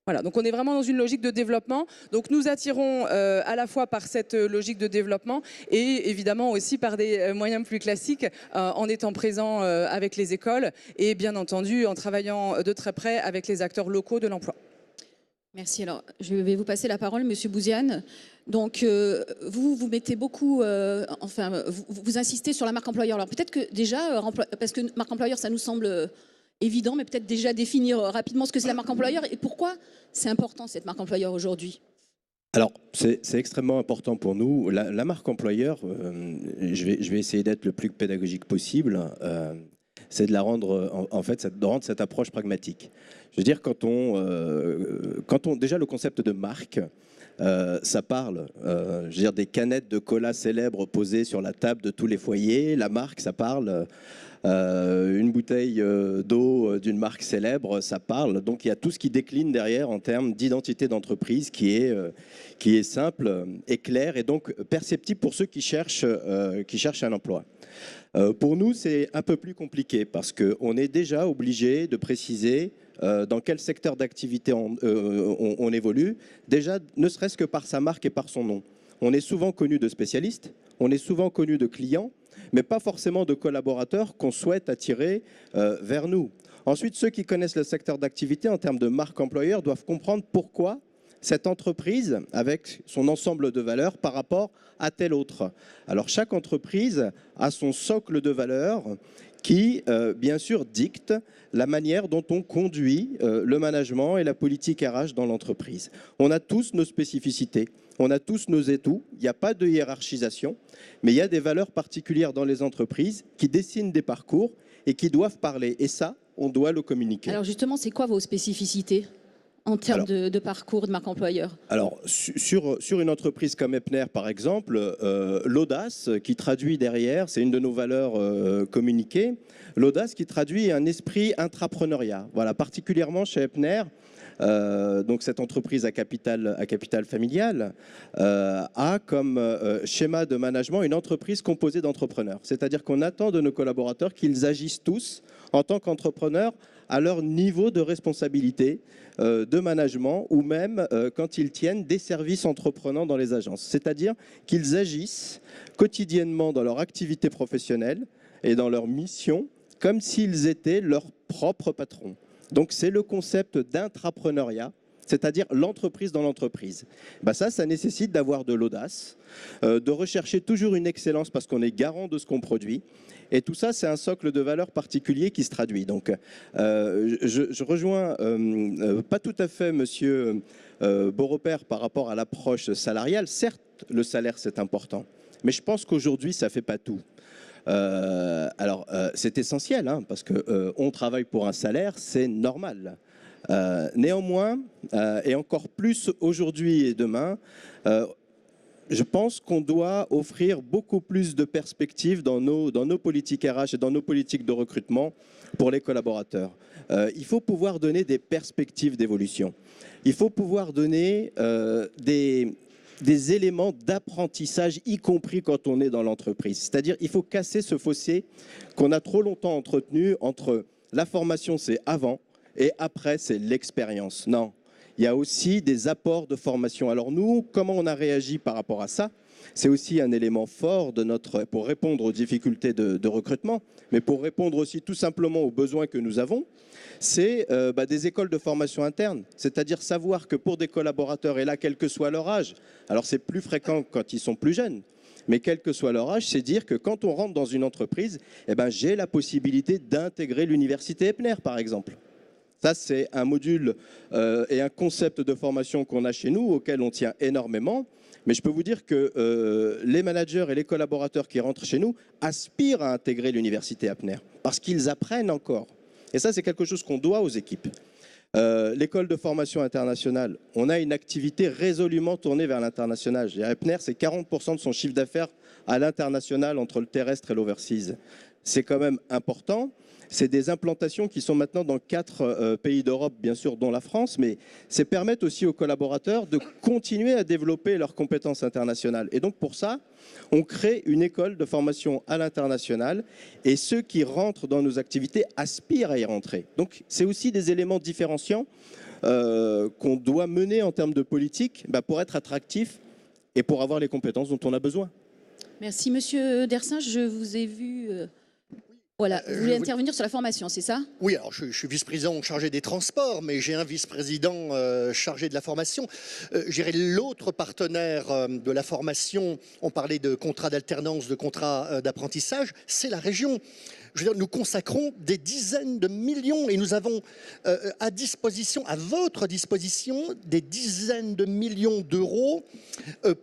Voilà, donc on est vraiment dans une logique de développement. Donc nous attirons à la fois par cette logique de développement et évidemment aussi par des moyens plus classiques en étant présents avec les écoles et bien entendu en travaillant de très près avec les acteurs locaux de l'emploi. Merci. Alors, je vais vous passer la parole, Monsieur Bouziane. Donc, vous mettez beaucoup, vous insistez sur la marque employeur. Alors, peut-être que déjà, parce que marque employeur, ça nous semble évident, mais peut-être déjà définir rapidement ce que c'est la marque employeur et pourquoi c'est important cette marque employeur aujourd'hui. Alors, c'est extrêmement important pour nous. La marque employeur, je vais essayer d'être le plus pédagogique possible. C'est de la rendre, en fait, de rendre cette approche pragmatique. Je veux dire, quand on déjà le concept de marque, ça parle, je veux dire, des canettes de cola célèbres posées sur la table de tous les foyers. La marque, ça parle. Une bouteille d'eau d'une marque célèbre, ça parle. Donc il y a tout ce qui décline derrière en termes d'identité d'entreprise qui est simple et clair et donc perceptible pour ceux qui cherchent un emploi. Pour nous, c'est un peu plus compliqué parce qu'on est déjà obligé de préciser dans quel secteur d'activité on évolue, déjà ne serait-ce que par sa marque et par son nom. On est souvent connu de spécialistes, on est souvent connu de clients, mais pas forcément de collaborateurs qu'on souhaite attirer vers nous. Ensuite, ceux qui connaissent le secteur d'activité en termes de marque employeur doivent comprendre pourquoi cette entreprise, avec son ensemble de valeurs par rapport à telle autre. Alors chaque entreprise a son socle de valeurs qui, bien sûr, dicte la manière dont on conduit le management et la politique RH dans l'entreprise. On a tous nos spécificités, on a tous nos atouts, il n'y a pas de hiérarchisation, mais il y a des valeurs particulières dans les entreprises qui dessinent des parcours et qui doivent parler. Et ça, on doit le communiquer. Alors justement, c'est quoi vos spécificités en termes de parcours, de marque employeur? Alors, sur une entreprise comme Epner, par exemple, l'audace qui traduit derrière, c'est une de nos valeurs communiquées, l'audace qui traduit un esprit intrapreneuriat. Voilà, particulièrement chez Epner, donc cette entreprise à capital familial a comme schéma de management une entreprise composée d'entrepreneurs. C'est-à-dire qu'on attend de nos collaborateurs qu'ils agissent tous en tant qu'entrepreneurs à leur niveau de responsabilité, de management, ou même quand ils tiennent des services entreprenants dans les agences. C'est-à-dire qu'ils agissent quotidiennement dans leur activité professionnelle et dans leur mission comme s'ils étaient leurs propres patrons. Donc c'est le concept d'intrapreneuriat, c'est-à-dire l'entreprise dans l'entreprise. Ça nécessite d'avoir de l'audace, de rechercher toujours une excellence parce qu'on est garant de ce qu'on produit. Et tout ça, c'est un socle de valeurs particulier qui se traduit. Donc, je rejoins pas tout à fait Monsieur Beaurepaire par rapport à l'approche salariale. Certes, le salaire, c'est important, mais je pense qu'aujourd'hui, ça ne fait pas tout. C'est essentiel, hein, parce qu'on travaille pour un salaire, c'est normal. Néanmoins, et encore plus aujourd'hui et demain, je pense qu'on doit offrir beaucoup plus de perspectives dans nos politiques RH et dans nos politiques de recrutement pour les collaborateurs. Il faut pouvoir donner des perspectives d'évolution. Il faut pouvoir donner des éléments d'apprentissage, y compris quand on est dans l'entreprise. C'est-à-dire il faut casser ce fossé qu'on a trop longtemps entretenu entre la formation, c'est avant, et après, c'est l'expérience. Non. Il y a aussi des apports de formation. Alors nous, comment on a réagi par rapport à ça? C'est aussi un élément fort pour répondre aux difficultés de recrutement, mais pour répondre aussi tout simplement aux besoins que nous avons, c'est des écoles de formation interne. C'est-à-dire savoir que pour des collaborateurs, et là, quel que soit leur âge, alors c'est plus fréquent quand ils sont plus jeunes, mais quel que soit leur âge, c'est dire que quand on rentre dans une entreprise, j'ai la possibilité d'intégrer l'université Epner, par exemple. Ça, c'est un module et un concept de formation qu'on a chez nous, auquel on tient énormément. Mais je peux vous dire que les managers et les collaborateurs qui rentrent chez nous aspirent à intégrer l'université Epner, parce qu'ils apprennent encore. Et ça, c'est quelque chose qu'on doit aux équipes. L'école de formation internationale, on a une activité résolument tournée vers l'international. Epner, c'est 40% de son chiffre d'affaires à l'international entre le terrestre et l'overseas. C'est quand même important. C'est des implantations qui sont maintenant dans 4 pays d'Europe, bien sûr, dont la France, mais c'est permettre aussi aux collaborateurs de continuer à développer leurs compétences internationales. Et donc, pour ça, on crée une école de formation à l'international et ceux qui rentrent dans nos activités aspirent à y rentrer. Donc, c'est aussi des éléments différenciants qu'on doit mener en termes de politique pour être attractif et pour avoir les compétences dont on a besoin. Merci, Monsieur Dersin. Je vous ai vu... Voilà, vous voulez intervenir sur la formation, c'est ça? Oui, alors je suis vice-président chargé des transports, mais j'ai un vice-président chargé de la formation. Gérer l'autre partenaire de la formation, on parlait de contrats d'alternance, de contrats d'apprentissage, c'est la région. Je veux dire, nous consacrons des dizaines de millions et nous avons à votre disposition, des dizaines de millions d'euros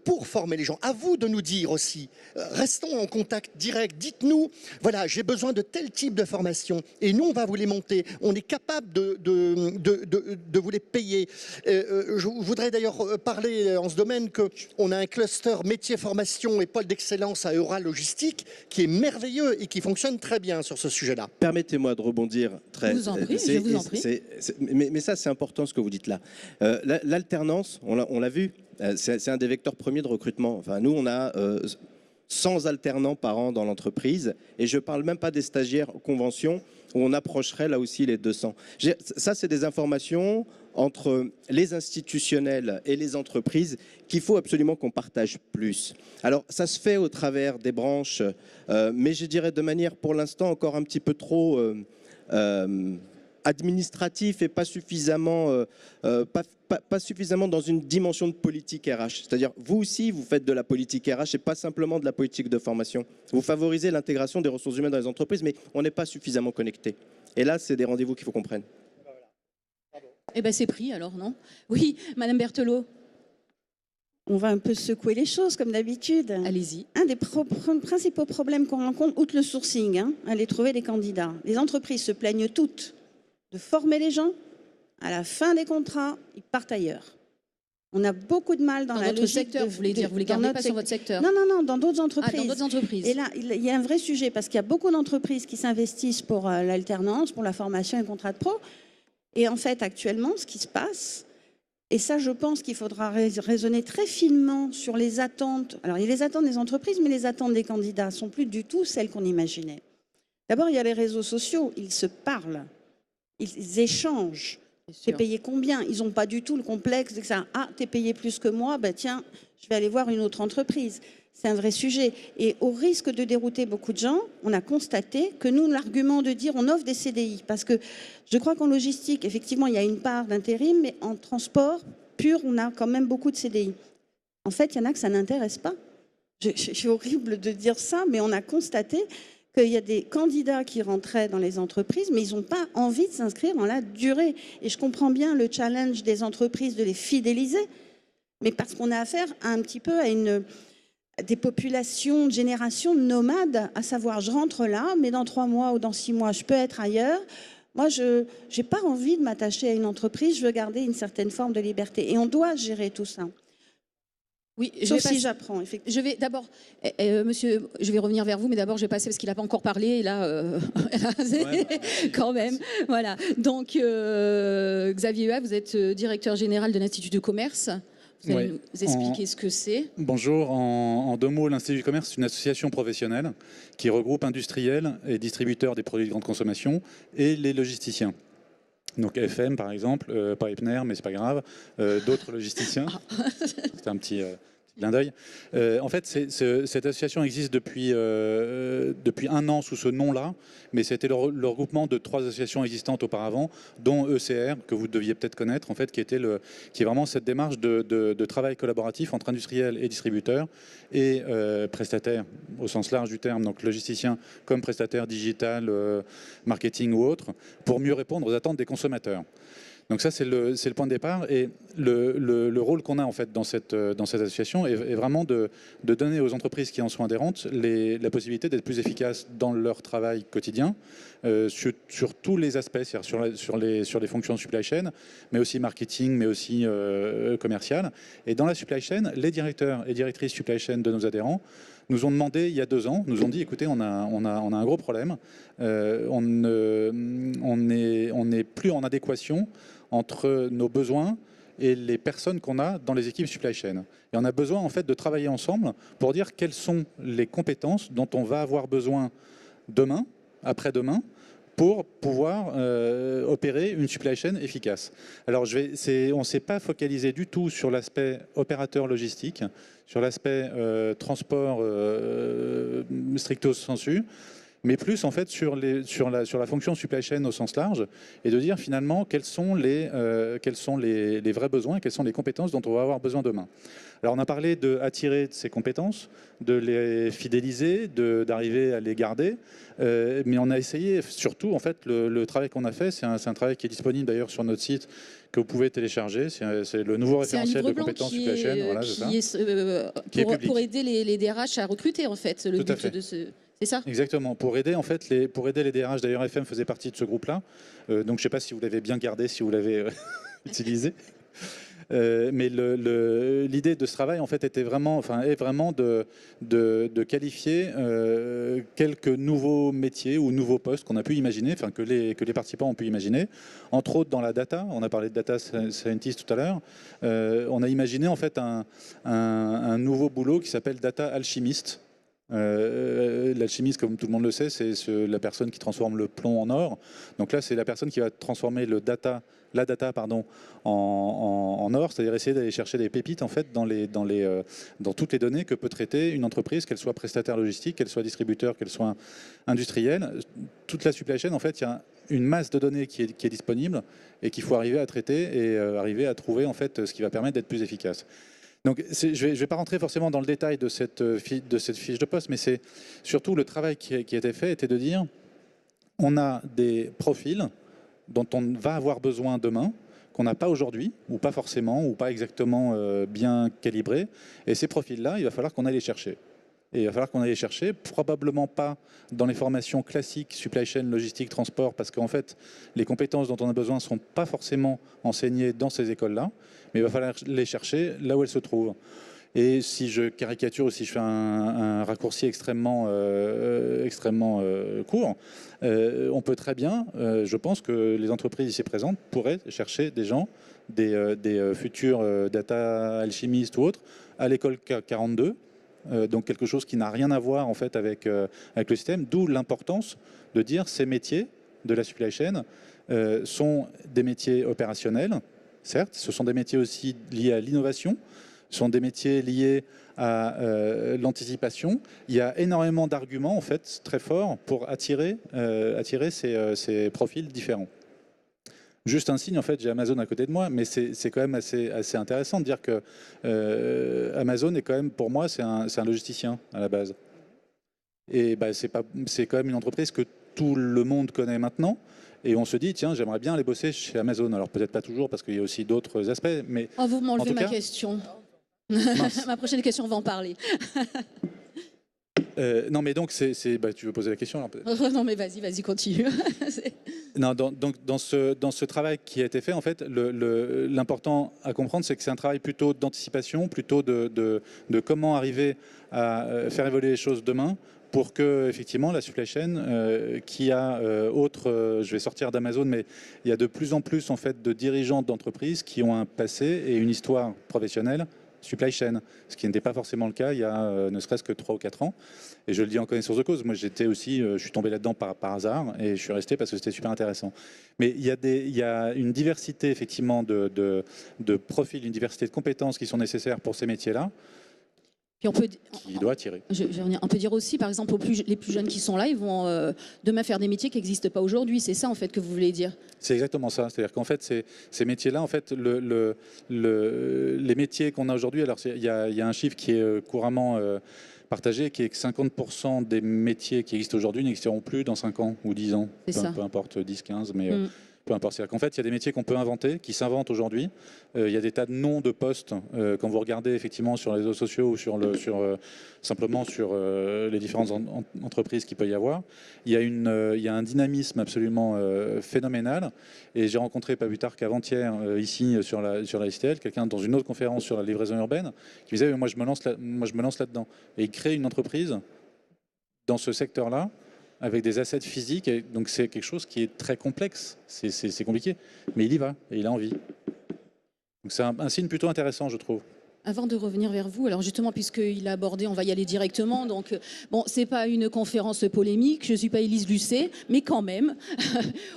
pour former les gens. À vous de nous dire aussi, restons en contact direct, dites-nous, voilà, j'ai besoin de tel type de formation et nous, on va vous les monter. On est capable de vous les payer. Je voudrais d'ailleurs parler en ce domaine qu'on a un cluster métier formation et pôle d'excellence à Eura Logistique qui est merveilleux et qui fonctionne très bien sur ce sujet-là. Permettez-moi de rebondir très... Je vous en prie, je vous en prie. Mais ça, c'est important ce que vous dites là. L'alternance, on l'a vu, c'est un des vecteurs premiers de recrutement. Enfin, nous, on a 100 alternants par an dans l'entreprise et je ne parle même pas des stagiaires convention où on approcherait là aussi les 200. Ça, c'est des informations entre les institutionnels et les entreprises qu'il faut absolument qu'on partage plus. Alors, ça se fait au travers des branches, mais je dirais de manière pour l'instant encore un petit peu trop administratif et pas suffisamment dans une dimension de politique RH. C'est-à-dire, vous aussi, vous faites de la politique RH et pas simplement de la politique de formation. Vous favorisez l'intégration des ressources humaines dans les entreprises, mais on n'est pas suffisamment connecté. Et là, c'est des rendez-vous qu'il faut qu'on prenne. Eh bien, c'est pris alors, non? Oui, Madame Berthelot. On va un peu secouer les choses, comme d'habitude. Allez-y. Un des principaux problèmes qu'on rencontre, outre le sourcing, aller trouver des candidats. Les entreprises se plaignent toutes de former les gens à la fin des contrats, ils partent ailleurs. On a beaucoup de mal dans la notre logique secteur, vous voulez dire, vous les gardez pas sur votre secteur? Non, dans d'autres entreprises. Ah, dans d'autres entreprises. Et là, il y a un vrai sujet parce qu'il y a beaucoup d'entreprises qui s'investissent pour l'alternance, pour la formation et le contrat de pro. Et en fait, actuellement, ce qui se passe, et ça, je pense qu'il faudra raisonner très finement sur les attentes. Alors, il y a les attentes des entreprises, mais les attentes des candidats ne sont plus du tout celles qu'on imaginait. D'abord, il y a les réseaux sociaux, ils se parlent, ils échangent. T'es payé combien? Ils n'ont pas du tout le complexe de ça. Ah, t'es payé plus que moi, ben tiens, je vais aller voir une autre entreprise. C'est un vrai sujet. Et au risque de dérouter beaucoup de gens, on a constaté que nous, l'argument de dire on offre des CDI, parce que je crois qu'en logistique, effectivement, il y a une part d'intérim, mais en transport pur, on a quand même beaucoup de CDI. En fait, il y en a que ça n'intéresse pas. C'est horrible de dire ça, mais on a constaté qu'il y a des candidats qui rentraient dans les entreprises, mais ils n'ont pas envie de s'inscrire dans la durée. Et je comprends bien le challenge des entreprises de les fidéliser, mais parce qu'on a affaire un petit peu à des populations, de générations nomades, à savoir je rentre là, mais dans 3 mois ou dans 6 mois, je peux être ailleurs. Moi, je n'ai pas envie de m'attacher à une entreprise, je veux garder une certaine forme de liberté. Et on doit gérer tout ça. Oui, sauf si j'apprends, effectivement. Je vais d'abord, monsieur, je vais revenir vers vous, mais d'abord je vais passer parce qu'il n'a pas encore parlé, et là, quand même, voilà. Donc, Xavier Huat, vous êtes directeur général de l'Institut du commerce. Vous allez nous expliquer ce que c'est. Bonjour, en 2 mots, l'Institut du commerce, c'est une association professionnelle qui regroupe industriels et distributeurs des produits de grande consommation et les logisticiens. Donc FM par exemple, pas Epner mais c'est pas grave, d'autres logisticiens. C'était un petit clin d'œil. En fait, cette association existe depuis 1 an sous ce nom-là, mais c'était le regroupement de 3 associations existantes auparavant, dont ECR, que vous deviez peut-être connaître, en fait, qui est vraiment cette démarche de travail collaboratif entre industriels et distributeurs et prestataires au sens large du terme, donc logisticiens comme prestataires digital, marketing ou autres, pour mieux répondre aux attentes des consommateurs. Donc ça, c'est le point de départ. Et le rôle qu'on a en fait dans cette association est vraiment de donner aux entreprises qui en sont adhérentes la possibilité d'être plus efficaces dans leur travail quotidien, sur tous les aspects, c'est-à-dire sur les fonctions supply chain, mais aussi marketing, mais aussi commercial. Et dans la supply chain, les directeurs et directrices supply chain de nos adhérents nous ont demandé il y a 2 ans, nous ont dit écoutez, on a un gros problème, on n'est plus en adéquation entre nos besoins et les personnes qu'on a dans les équipes supply chain. Et on a besoin en fait de travailler ensemble pour dire quelles sont les compétences dont on va avoir besoin demain, après-demain, pour pouvoir opérer une supply chain efficace. Alors on ne s'est pas focalisé du tout sur l'aspect opérateur logistique, sur l'aspect transport stricto sensu, mais plus en fait sur la fonction supply chain au sens large, et de dire finalement quels sont les vrais besoins, quelles sont les compétences dont on va avoir besoin demain. Alors on a parlé d'attirer ces compétences, de les fidéliser, d'arriver à les garder, mais on a essayé surtout, en fait, le travail qu'on a fait, c'est un travail qui est disponible d'ailleurs sur notre site, que vous pouvez télécharger, c'est le nouveau référentiel de compétences supply chain, voilà, pour aider les DRH à recruter en fait, le but de ce... C'est ça? Exactement, pour aider les DRH, d'ailleurs FM faisait partie de ce groupe-là, donc je ne sais pas si vous l'avez bien gardé, si vous l'avez utilisé. Mais l'idée de ce travail en fait est vraiment de qualifier quelques nouveaux métiers ou nouveaux postes qu'on a pu imaginer, enfin que les participants ont pu imaginer, entre autres dans la data. On a parlé de data scientist tout à l'heure. On a imaginé en fait un nouveau boulot qui s'appelle data alchimiste. L'alchimiste, comme tout le monde le sait, c'est la personne qui transforme le plomb en or. Donc là, c'est la personne qui va transformer la data en or, c'est-à-dire essayer d'aller chercher des pépites en fait dans toutes les données que peut traiter une entreprise, qu'elle soit prestataire logistique, qu'elle soit distributeur, qu'elle soit industrielle. Toute la supply chain, en fait, il y a une masse de données qui est disponible et qu'il faut arriver à traiter et arriver à trouver en fait ce qui va permettre d'être plus efficace. Donc, je ne vais pas rentrer forcément dans le détail de cette fiche de poste, mais c'est surtout le travail qui a été fait était de dire on a des profils dont on va avoir besoin demain, qu'on n'a pas aujourd'hui, ou pas forcément, ou pas exactement bien calibrés. Et ces profils-là, il va falloir qu'on aille les chercher. Et il va falloir qu'on aille les chercher, probablement pas dans les formations classiques, supply chain, logistique, transport, parce qu'en fait, les compétences dont on a besoin ne sont pas forcément enseignées dans ces écoles-là, mais il va falloir les chercher là où elles se trouvent. Et si je caricature ou si je fais un raccourci extrêmement court, on peut très bien, je pense que les entreprises ici présentes pourraient chercher des gens, des futurs data alchimistes ou autres, à l'école 42, donc quelque chose qui n'a rien à voir en fait avec le système, d'où l'importance de dire ces métiers de la supply chain sont des métiers opérationnels, certes, ce sont des métiers aussi liés à l'innovation, ce sont des métiers liés à l'anticipation. Il y a énormément d'arguments en fait très forts pour attirer ces profils différents. Juste un signe, en fait, j'ai Amazon à côté de moi, mais c'est quand même assez intéressant de dire que Amazon est quand même, pour moi, c'est un logisticien à la base. Et bah, c'est quand même une entreprise que tout le monde connaît maintenant. Et on se dit, tiens, j'aimerais bien aller bosser chez Amazon. Alors peut-être pas toujours, parce qu'il y a aussi d'autres aspects. Mais oh, vous m'enlevez ma question. Ma prochaine question, on va en parler. Non, mais donc, bah, tu veux poser la question alors, non, mais vas-y, continue. Non, donc dans ce travail qui a été fait, en fait, l'important à comprendre, c'est que c'est un travail plutôt d'anticipation, plutôt de comment arriver à faire évoluer les choses demain, pour que effectivement la supply chain, qui a je vais sortir d'Amazon, mais il y a de plus en plus en fait de dirigeants d'entreprises qui ont un passé et une histoire professionnelle supply chain, ce qui n'était pas forcément le cas il y a ne serait-ce que 3 ou 4 ans. Et je le dis en connaissance de cause, moi j'étais aussi, je suis tombé là-dedans par hasard et je suis resté parce que c'était super intéressant. Mais il y a une diversité effectivement de profils, une diversité de compétences qui sont nécessaires pour ces métiers-là. Puis qui doit attirer. On peut dire aussi, par exemple, les plus jeunes qui sont là, ils vont demain faire des métiers qui n'existent pas aujourd'hui. C'est ça, en fait, que vous voulez dire? C'est exactement ça. C'est-à-dire qu'en fait, ces métiers-là, en fait, les métiers qu'on a aujourd'hui, alors il y a un chiffre qui est couramment partagé, qui est que 50% des métiers qui existent aujourd'hui n'existeront plus dans 5 ans ou 10 ans. Peu importe, 10, 15, mais... peu importe. C'est-à-dire qu'en fait, il y a des métiers qu'on peut inventer, qui s'inventent aujourd'hui. Il y a des tas de noms de postes, quand vous regardez effectivement sur les réseaux sociaux ou simplement sur les différentes entreprises qu'il peut y avoir. Il y a un dynamisme absolument phénoménal. Et j'ai rencontré pas plus tard qu'avant-hier, ici sur la STL, quelqu'un dans une autre conférence sur la livraison urbaine, qui disait moi je me lance là-dedans. Et il crée une entreprise dans ce secteur-là, avec des assets physiques, et donc c'est quelque chose qui est très complexe, c'est compliqué, mais il y va, et il a envie. Donc c'est un signe plutôt intéressant, je trouve. Avant de revenir vers vous, alors justement, puisqu'il a abordé, on va y aller directement, donc bon, c'est pas une conférence polémique, je suis pas Élise Lucet, mais quand même,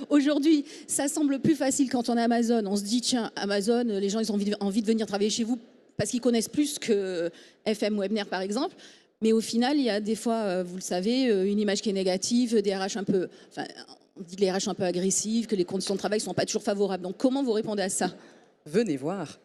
aujourd'hui, ça semble plus facile quand on est Amazon, on se dit, tiens, Amazon, les gens, ils ont envie de venir travailler chez vous, parce qu'ils connaissent plus que FM ou Ebner, par exemple. Mais au final, il y a des fois, vous le savez, une image qui est négative, des RH un peu, enfin, on dit que les RH un peu agressives, que les conditions de travail ne sont pas toujours favorables. Donc comment vous répondez à ça ? Venez voir.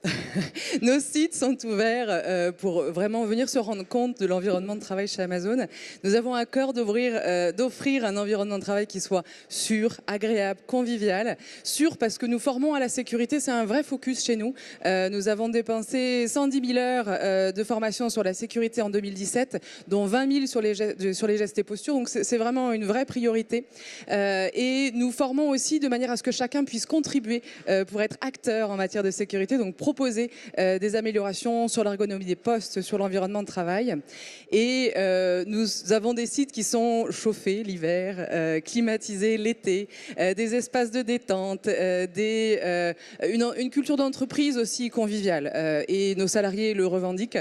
Nos sites sont ouverts pour vraiment venir se rendre compte de l'environnement de travail chez Amazon. Nous avons à cœur d'offrir un environnement de travail qui soit sûr, agréable, convivial. Sûr parce que nous formons à la sécurité, c'est un vrai focus chez nous. Nous avons dépensé 110 000 heures de formation sur la sécurité en 2017, dont 20 000 sur les gestes et postures. Donc c'est vraiment une vraie priorité. Et nous formons aussi de manière à ce que chacun puisse contribuer pour être acteur en matière de sécurité, donc proposer des améliorations sur l'ergonomie des postes, sur l'environnement de travail. Et nous avons des sites qui sont chauffés l'hiver, climatisés l'été, des espaces de détente, une culture d'entreprise aussi conviviale. Et nos salariés le revendiquent.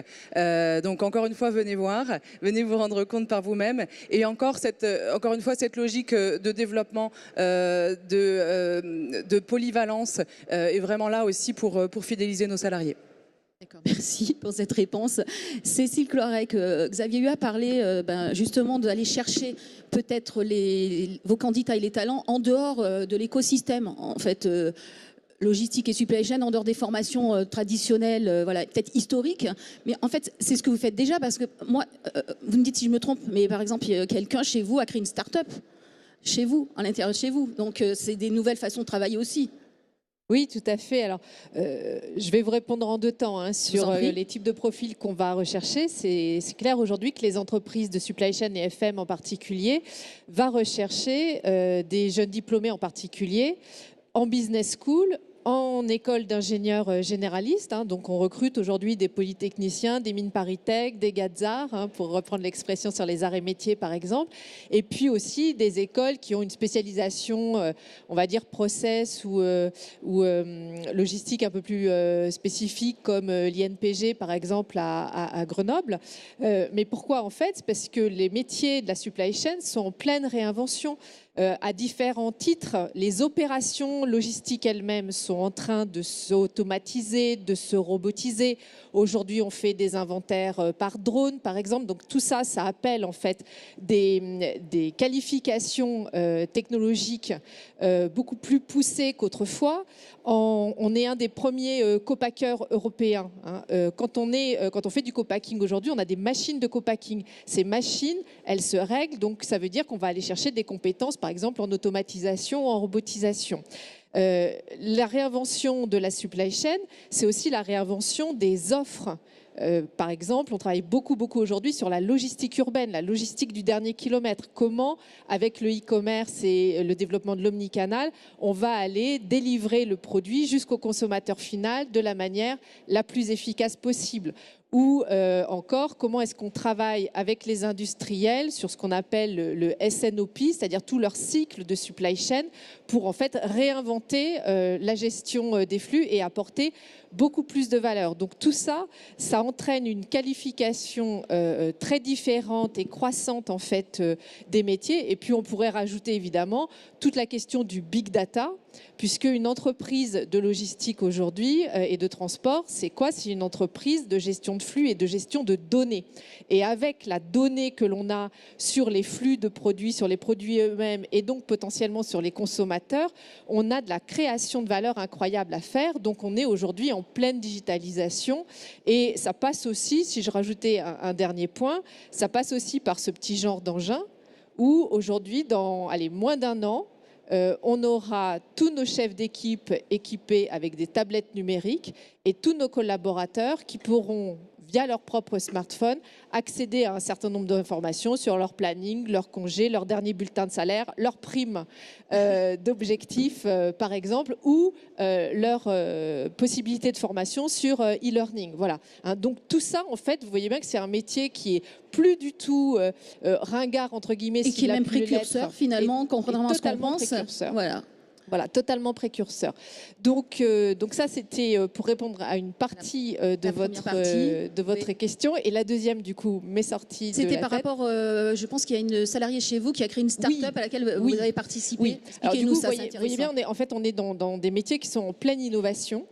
Donc encore une fois, venez voir, venez vous rendre compte par vous-même. Et encore une fois, cette logique de développement, de polyvalence est vraiment là aussi pour fidéliser nos salariés. D'accord, merci pour cette réponse. Cécile Cloirec, Xavier Huat a parlé justement d'aller chercher peut-être vos candidats et les talents en dehors de l'écosystème, en fait, logistique et supply chain, en dehors des formations traditionnelles, voilà, peut-être historiques. Mais en fait, c'est ce que vous faites déjà, parce que moi, vous me dites si je me trompe, mais par exemple, quelqu'un chez vous a créé une start-up, chez vous, à l'intérieur de chez vous. Donc, c'est des nouvelles façons de travailler aussi. Oui, tout à fait. Alors, je vais vous répondre en 2 temps hein, sur les types de profils qu'on va rechercher. C'est clair aujourd'hui que les entreprises de supply chain et FM en particulier vont rechercher des jeunes diplômés en particulier en business school, en école d'ingénieurs généralistes. Hein, donc on recrute aujourd'hui des polytechniciens, des mines ParisTech, des Gazards, hein, pour reprendre l'expression sur les arts et métiers par exemple. Et puis aussi des écoles qui ont une spécialisation, on va dire process ou logistique un peu plus spécifique comme l'INPG par exemple à Grenoble. Mais pourquoi en fait? C'est parce que les métiers de la supply chain sont en pleine réinvention. À différents titres, les opérations logistiques elles-mêmes sont en train de s'automatiser, de se robotiser. Aujourd'hui, on fait des inventaires par drone, par exemple. Donc tout ça, ça appelle en fait des qualifications technologiques beaucoup plus poussées qu'autrefois. On est un des premiers copackers européens. Hein. Quand on fait du copacking aujourd'hui, on a des machines de copacking. Ces machines, elles se règlent, donc ça veut dire qu'on va aller chercher des compétences, par exemple en automatisation ou en robotisation. La réinvention de la supply chain, c'est aussi la réinvention des offres. Par exemple, on travaille beaucoup aujourd'hui sur la logistique urbaine, la logistique du dernier kilomètre. Comment, avec le e-commerce et le développement de l'omnicanal, on va aller délivrer le produit jusqu'au consommateur final de la manière la plus efficace possible. Ou encore, comment est-ce qu'on travaille avec les industriels sur ce qu'on appelle le SNOP, c'est-à-dire tout leur cycle de supply chain, pour en fait réinventer la gestion des flux et apporter beaucoup plus de valeur. Donc tout ça, ça entraîne une qualification très différente et croissante en fait des métiers. Et puis on pourrait rajouter évidemment toute la question du big data, puisque une entreprise de logistique aujourd'hui et de transport, c'est quoi? C'est une entreprise de gestion de flux et de gestion de données. Et avec la donnée que l'on a sur les flux de produits, sur les produits eux-mêmes et donc potentiellement sur les consommateurs, on a de la création de valeur incroyable à faire. Donc on est aujourd'hui en pleine digitalisation et ça passe aussi, si je rajoutais un dernier point, ça passe aussi par ce petit genre d'engin où aujourd'hui, dans moins d'1 an, on aura tous nos chefs d'équipe équipés avec des tablettes numériques et tous nos collaborateurs qui pourront, via leur propre smartphone, accéder à un certain nombre d'informations sur leur planning, leur congé, leur dernier bulletin de salaire, leur prime d'objectifs, par exemple, ou leur possibilité de formation sur e-learning. Voilà. Hein, donc tout ça, en fait, vous voyez bien que c'est un métier qui est plus du tout ringard, entre guillemets. Et qui est même précurseur, finalement, contrairement à ce qu'on pense. Voilà, totalement précurseur. Donc ça, c'était pour répondre à une partie de votre question. Et la deuxième, du coup, m'est sortie de la tête. C'était par rapport, je pense qu'il y a une salariée chez vous qui a créé une start-up à laquelle vous avez participé. Oui. Expliquez-nous ça, c'est intéressant. Vous voyez bien, on est dans des métiers qui sont en pleine innovation.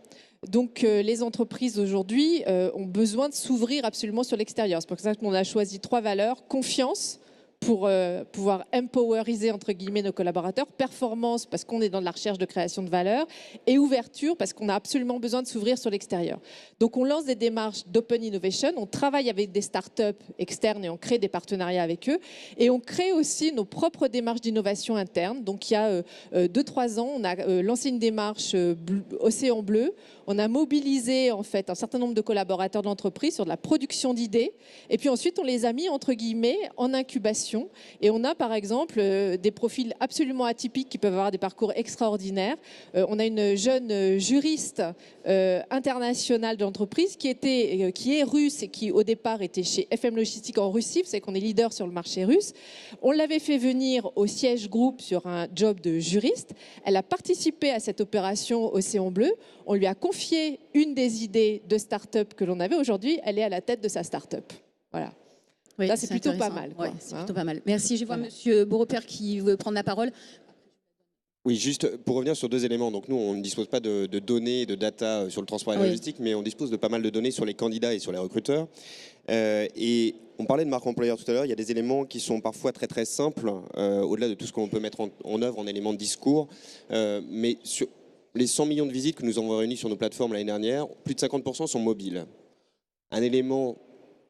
Donc les entreprises aujourd'hui ont besoin de s'ouvrir absolument sur l'extérieur. C'est pour ça qu'on a choisi 3 valeurs: confiance, pour pouvoir empoweriser entre guillemets nos collaborateurs, performance parce qu'on est dans de la recherche de création de valeur, et ouverture parce qu'on a absolument besoin de s'ouvrir sur l'extérieur. Donc on lance des démarches d'open innovation, on travaille avec des startups externes et on crée des partenariats avec eux, et on crée aussi nos propres démarches d'innovation interne. Donc il y a 2-3 ans, on a lancé une démarche Océan Bleu. On a mobilisé en fait un certain nombre de collaborateurs de l'entreprise sur de la production d'idées, et puis ensuite on les a mis entre guillemets en incubation, et on a par exemple des profils absolument atypiques qui peuvent avoir des parcours extraordinaires. On a une jeune juriste internationale de l'entreprise qui est russe et qui au départ était chez FM Logistique en Russie. Vous savez qu'on est leader sur le marché russe. On l'avait fait venir au siège groupe sur un job de juriste. Elle a participé à cette opération Océan Bleu. On lui a confié une des idées de start-up que l'on avait. Aujourd'hui, elle est à la tête de sa start-up. Voilà. Oui, là, c'est plutôt pas mal. Ouais, c'est plutôt pas mal. Merci. Je vois Monsieur Beaurepaire qui veut prendre la parole. Oui, juste pour revenir sur 2 éléments. Donc nous, on ne dispose pas de données, de data sur le transport et la logistique, mais on dispose de pas mal de données sur les candidats et sur les recruteurs. Et on parlait de marque employeur tout à l'heure. Il y a des éléments qui sont parfois très très simples, au-delà de tout ce qu'on peut mettre en œuvre en éléments de discours. Mais sur les 100 millions de visites que nous avons réunies sur nos plateformes l'année dernière, plus de 50% sont mobiles. Un élément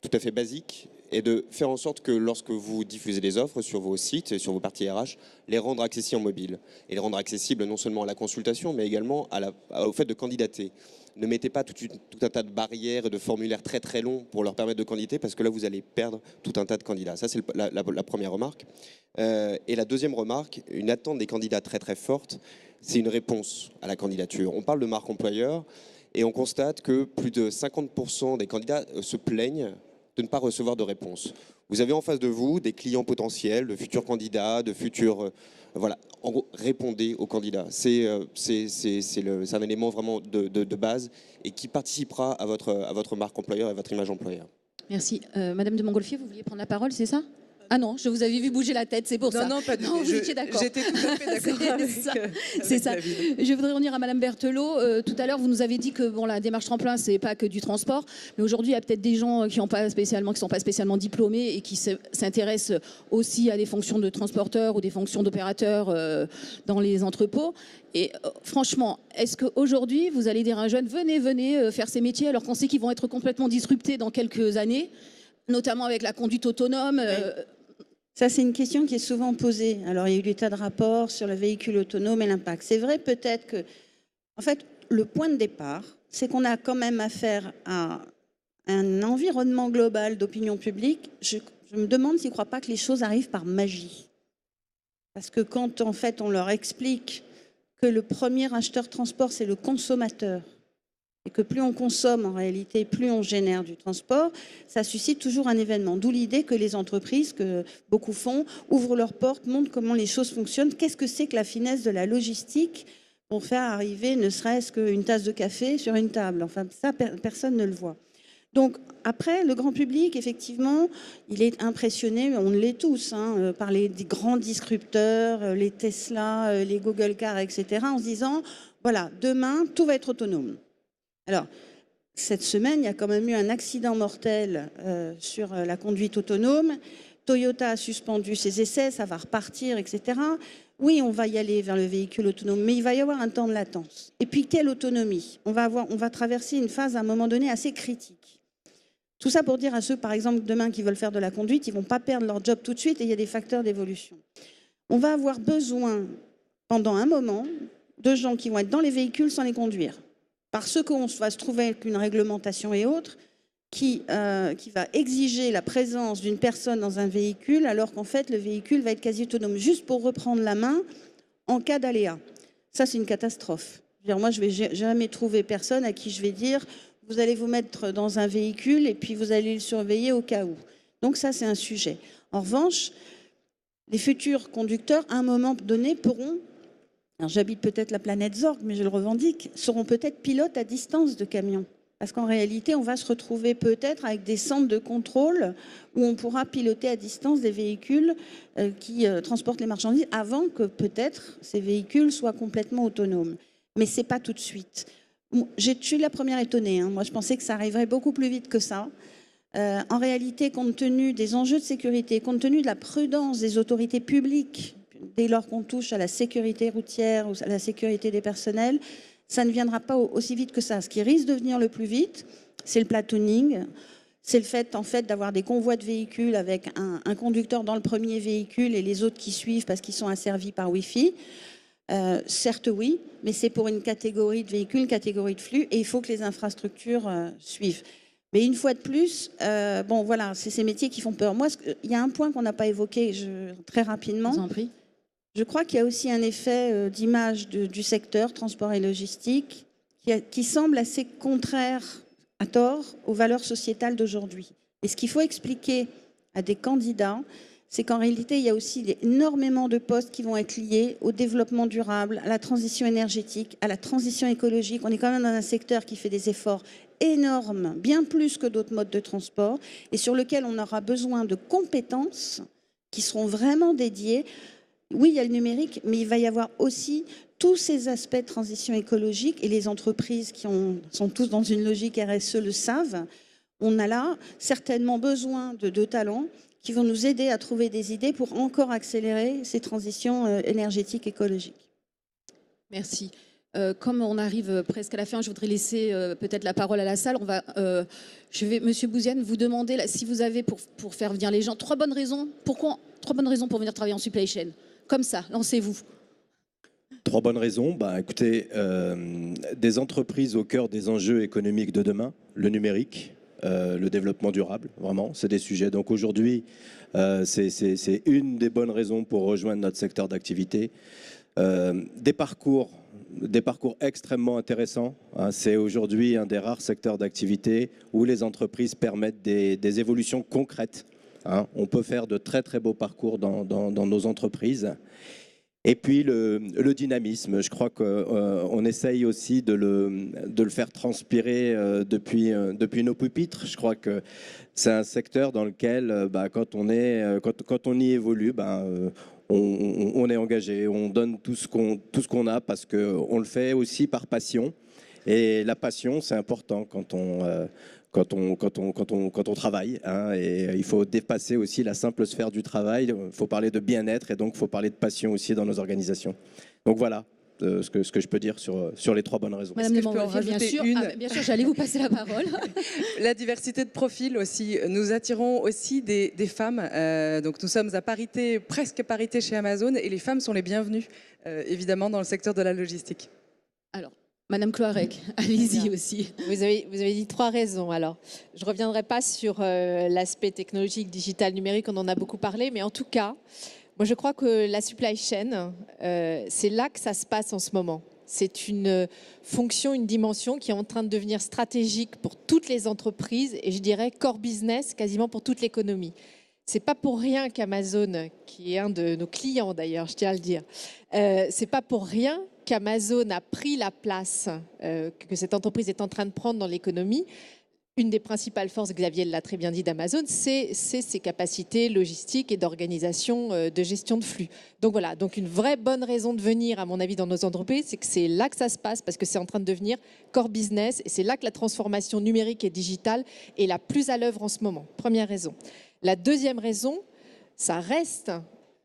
tout à fait basique est de faire en sorte que lorsque vous diffusez des offres sur vos sites et sur vos parties RH, les rendre accessibles en mobile. Et les rendre accessibles non seulement à la consultation, mais également au fait de candidater. Ne mettez pas tout un tas de barrières et de formulaires très très longs pour leur permettre de candidater, parce que là, vous allez perdre tout un tas de candidats. Ça, c'est la première remarque. Et la deuxième remarque, une attente des candidats très très forte, c'est une réponse à la candidature. On parle de marque employeur et on constate que plus de 50% des candidats se plaignent de ne pas recevoir de réponse. Vous avez en face de vous des clients potentiels, de futurs candidats, de futurs... voilà, en gros, répondez aux candidats. C'est un élément vraiment de base et qui participera à votre marque employeur et à votre image employeur. Merci. Madame de Montgolfier, vous vouliez prendre la parole, c'est ça ? Ah non, je vous avais vu bouger la tête, c'est pour ça. Non, pas du tout. Vous étiez d'accord. J'étais tout à fait d'accord avec c'est ça. David. Je voudrais revenir à Madame Berthelot. Tout à l'heure, vous nous avez dit que bon, la démarche tremplin, c'est pas que du transport, mais aujourd'hui, il y a peut-être des gens qui sont pas spécialement diplômés et qui s'intéressent aussi à des fonctions de transporteurs ou des fonctions d'opérateurs dans les entrepôts. Et franchement, est-ce qu'aujourd'hui, vous allez dire à un jeune, venez faire ces métiers, alors qu'on sait qu'ils vont être complètement disruptés dans quelques années, notamment avec la conduite autonome Ça, c'est une question qui est souvent posée. Alors, il y a eu des tas de rapports sur le véhicule autonome et l'impact. C'est vrai peut-être que, en fait, le point de départ, c'est qu'on a quand même affaire à un environnement global d'opinion publique. Je me demande s'ils ne croient pas que les choses arrivent par magie. Parce que quand, en fait, on leur explique que le premier acheteur transport, c'est le consommateur, et que plus on consomme en réalité, plus on génère du transport, ça suscite toujours un événement. D'où l'idée que les entreprises, que beaucoup font, ouvrent leurs portes, montrent comment les choses fonctionnent. Qu'est-ce que c'est que la finesse de la logistique pour faire arriver ne serait-ce qu'une tasse de café sur une table? Enfin, ça, personne ne le voit. Donc après, le grand public, effectivement, il est impressionné, on l'est tous, par les grands disrupteurs, les Tesla, les Google Cars, etc., en se disant, voilà, demain, tout va être autonome. Alors, cette semaine, il y a quand même eu un accident mortel sur la conduite autonome. Toyota a suspendu ses essais, ça va repartir, etc. Oui, on va y aller vers le véhicule autonome, mais il va y avoir un temps de latence. Et puis, quelle autonomie ? On va traverser une phase, à un moment donné, assez critique. Tout ça pour dire à ceux, par exemple, demain, qui veulent faire de la conduite, ils ne vont pas perdre leur job tout de suite et il y a des facteurs d'évolution. On va avoir besoin, pendant un moment, de gens qui vont être dans les véhicules sans les conduire. Parce qu'on va se trouver avec une réglementation et autres qui va exiger la présence d'une personne dans un véhicule alors qu'en fait, le véhicule va être quasi autonome, juste pour reprendre la main en cas d'aléa. Ça, c'est une catastrophe. Moi, je ne vais jamais trouver personne à qui je vais dire « vous allez vous mettre dans un véhicule et puis vous allez le surveiller au cas où ». Donc ça, c'est un sujet. En revanche, les futurs conducteurs, à un moment donné, pourront... Alors, j'habite peut-être la planète Zorg, mais je le revendique, seront peut-être pilotes à distance de camions. Parce qu'en réalité, on va se retrouver peut-être avec des centres de contrôle où on pourra piloter à distance des véhicules qui transportent les marchandises avant que peut-être ces véhicules soient complètement autonomes. Mais ce n'est pas tout de suite. Je suis la première étonnée. Moi, je pensais que ça arriverait beaucoup plus vite que ça. En réalité, compte tenu des enjeux de sécurité, compte tenu de la prudence des autorités publiques, dès lors qu'on touche à la sécurité routière ou à la sécurité des personnels, ça ne viendra pas aussi vite que ça. Ce qui risque de venir le plus vite, c'est le platooning. C'est le fait, en fait, d'avoir des convois de véhicules avec un conducteur dans le premier véhicule et les autres qui suivent parce qu'ils sont asservis par Wi-Fi. Certes, oui, mais c'est pour une catégorie de véhicules, une catégorie de flux, et il faut que les infrastructures suivent. Mais une fois de plus, bon, voilà, c'est ces métiers qui font peur. Moi, il y a un point qu'on n'a pas évoqué très rapidement. Je vous en prie. Je crois qu'il y a aussi un effet d'image du secteur transport et logistique qui semble assez contraire, à tort, aux valeurs sociétales d'aujourd'hui. Et ce qu'il faut expliquer à des candidats, c'est qu'en réalité, il y a aussi énormément de postes qui vont être liés au développement durable, à la transition énergétique, à la transition écologique. On est quand même dans un secteur qui fait des efforts énormes, bien plus que d'autres modes de transport, et sur lequel on aura besoin de compétences qui seront vraiment dédiées. Oui, il y a le numérique, mais il va y avoir aussi tous ces aspects de transition écologique, et les entreprises qui sont tous dans une logique RSE le savent. On a là certainement besoin de talents qui vont nous aider à trouver des idées pour encore accélérer ces transitions énergétiques écologiques. Merci. Comme on arrive presque à la fin, je voudrais laisser peut-être la parole à la salle. Je vais, Monsieur Bouziane, vous demander là, si vous avez pour faire venir les gens 3 bonnes raisons. Pourquoi 3 bonnes raisons pour venir travailler en supply chain? Comme ça, lancez-vous. 3 bonnes raisons. Écoutez, des entreprises au cœur des enjeux économiques de demain, le numérique, le développement durable, vraiment, c'est des sujets. Donc aujourd'hui, c'est une des bonnes raisons pour rejoindre notre secteur d'activité. Des parcours extrêmement intéressants. C'est aujourd'hui un des rares secteurs d'activité où les entreprises permettent des évolutions concrètes. On peut faire de très très beaux parcours dans nos entreprises. Et puis le dynamisme, je crois qu'on essaye aussi de le faire transpirer depuis nos pupitres. Je crois que c'est un secteur dans lequel, quand on y évolue, on est engagé, on donne tout ce qu'on a parce qu'on le fait aussi par passion. Et la passion, c'est important quand on travaille. Et il faut dépasser aussi la simple sphère du travail. Il faut parler de bien-être et donc il faut parler de passion aussi dans nos organisations. Donc voilà ce que je peux dire sur les 3 bonnes raisons. Madame Montgolfier, bien sûr, bien sûr, j'allais vous passer la parole. La diversité de profils aussi. Nous attirons aussi des femmes. Donc nous sommes à parité, presque parité chez Amazon, et les femmes sont les bienvenues, évidemment, dans le secteur de la logistique. Alors, Madame Cloarec, allez-y aussi. Vous avez dit 3 raisons. Alors, je ne reviendrai pas sur l'aspect technologique, digital, numérique, on en a beaucoup parlé, mais en tout cas, moi je crois que la supply chain, c'est là que ça se passe en ce moment. C'est une fonction, une dimension qui est en train de devenir stratégique pour toutes les entreprises et je dirais core business quasiment pour toute l'économie. C'est pas pour rien qu'Amazon, qui est un de nos clients d'ailleurs, je tiens à le dire, c'est pas pour rien qu'Amazon a pris la place que cette entreprise est en train de prendre dans l'économie. Une des principales forces, Xavier l'a très bien dit, d'Amazon, c'est ses capacités logistiques et d'organisation, de gestion de flux. Donc voilà, donc une vraie bonne raison de venir, à mon avis, dans nos entreprises, c'est que c'est là que ça se passe, parce que c'est en train de devenir core business, et c'est là que la transformation numérique et digitale est la plus à l'œuvre en ce moment. Première raison. La deuxième raison, ça reste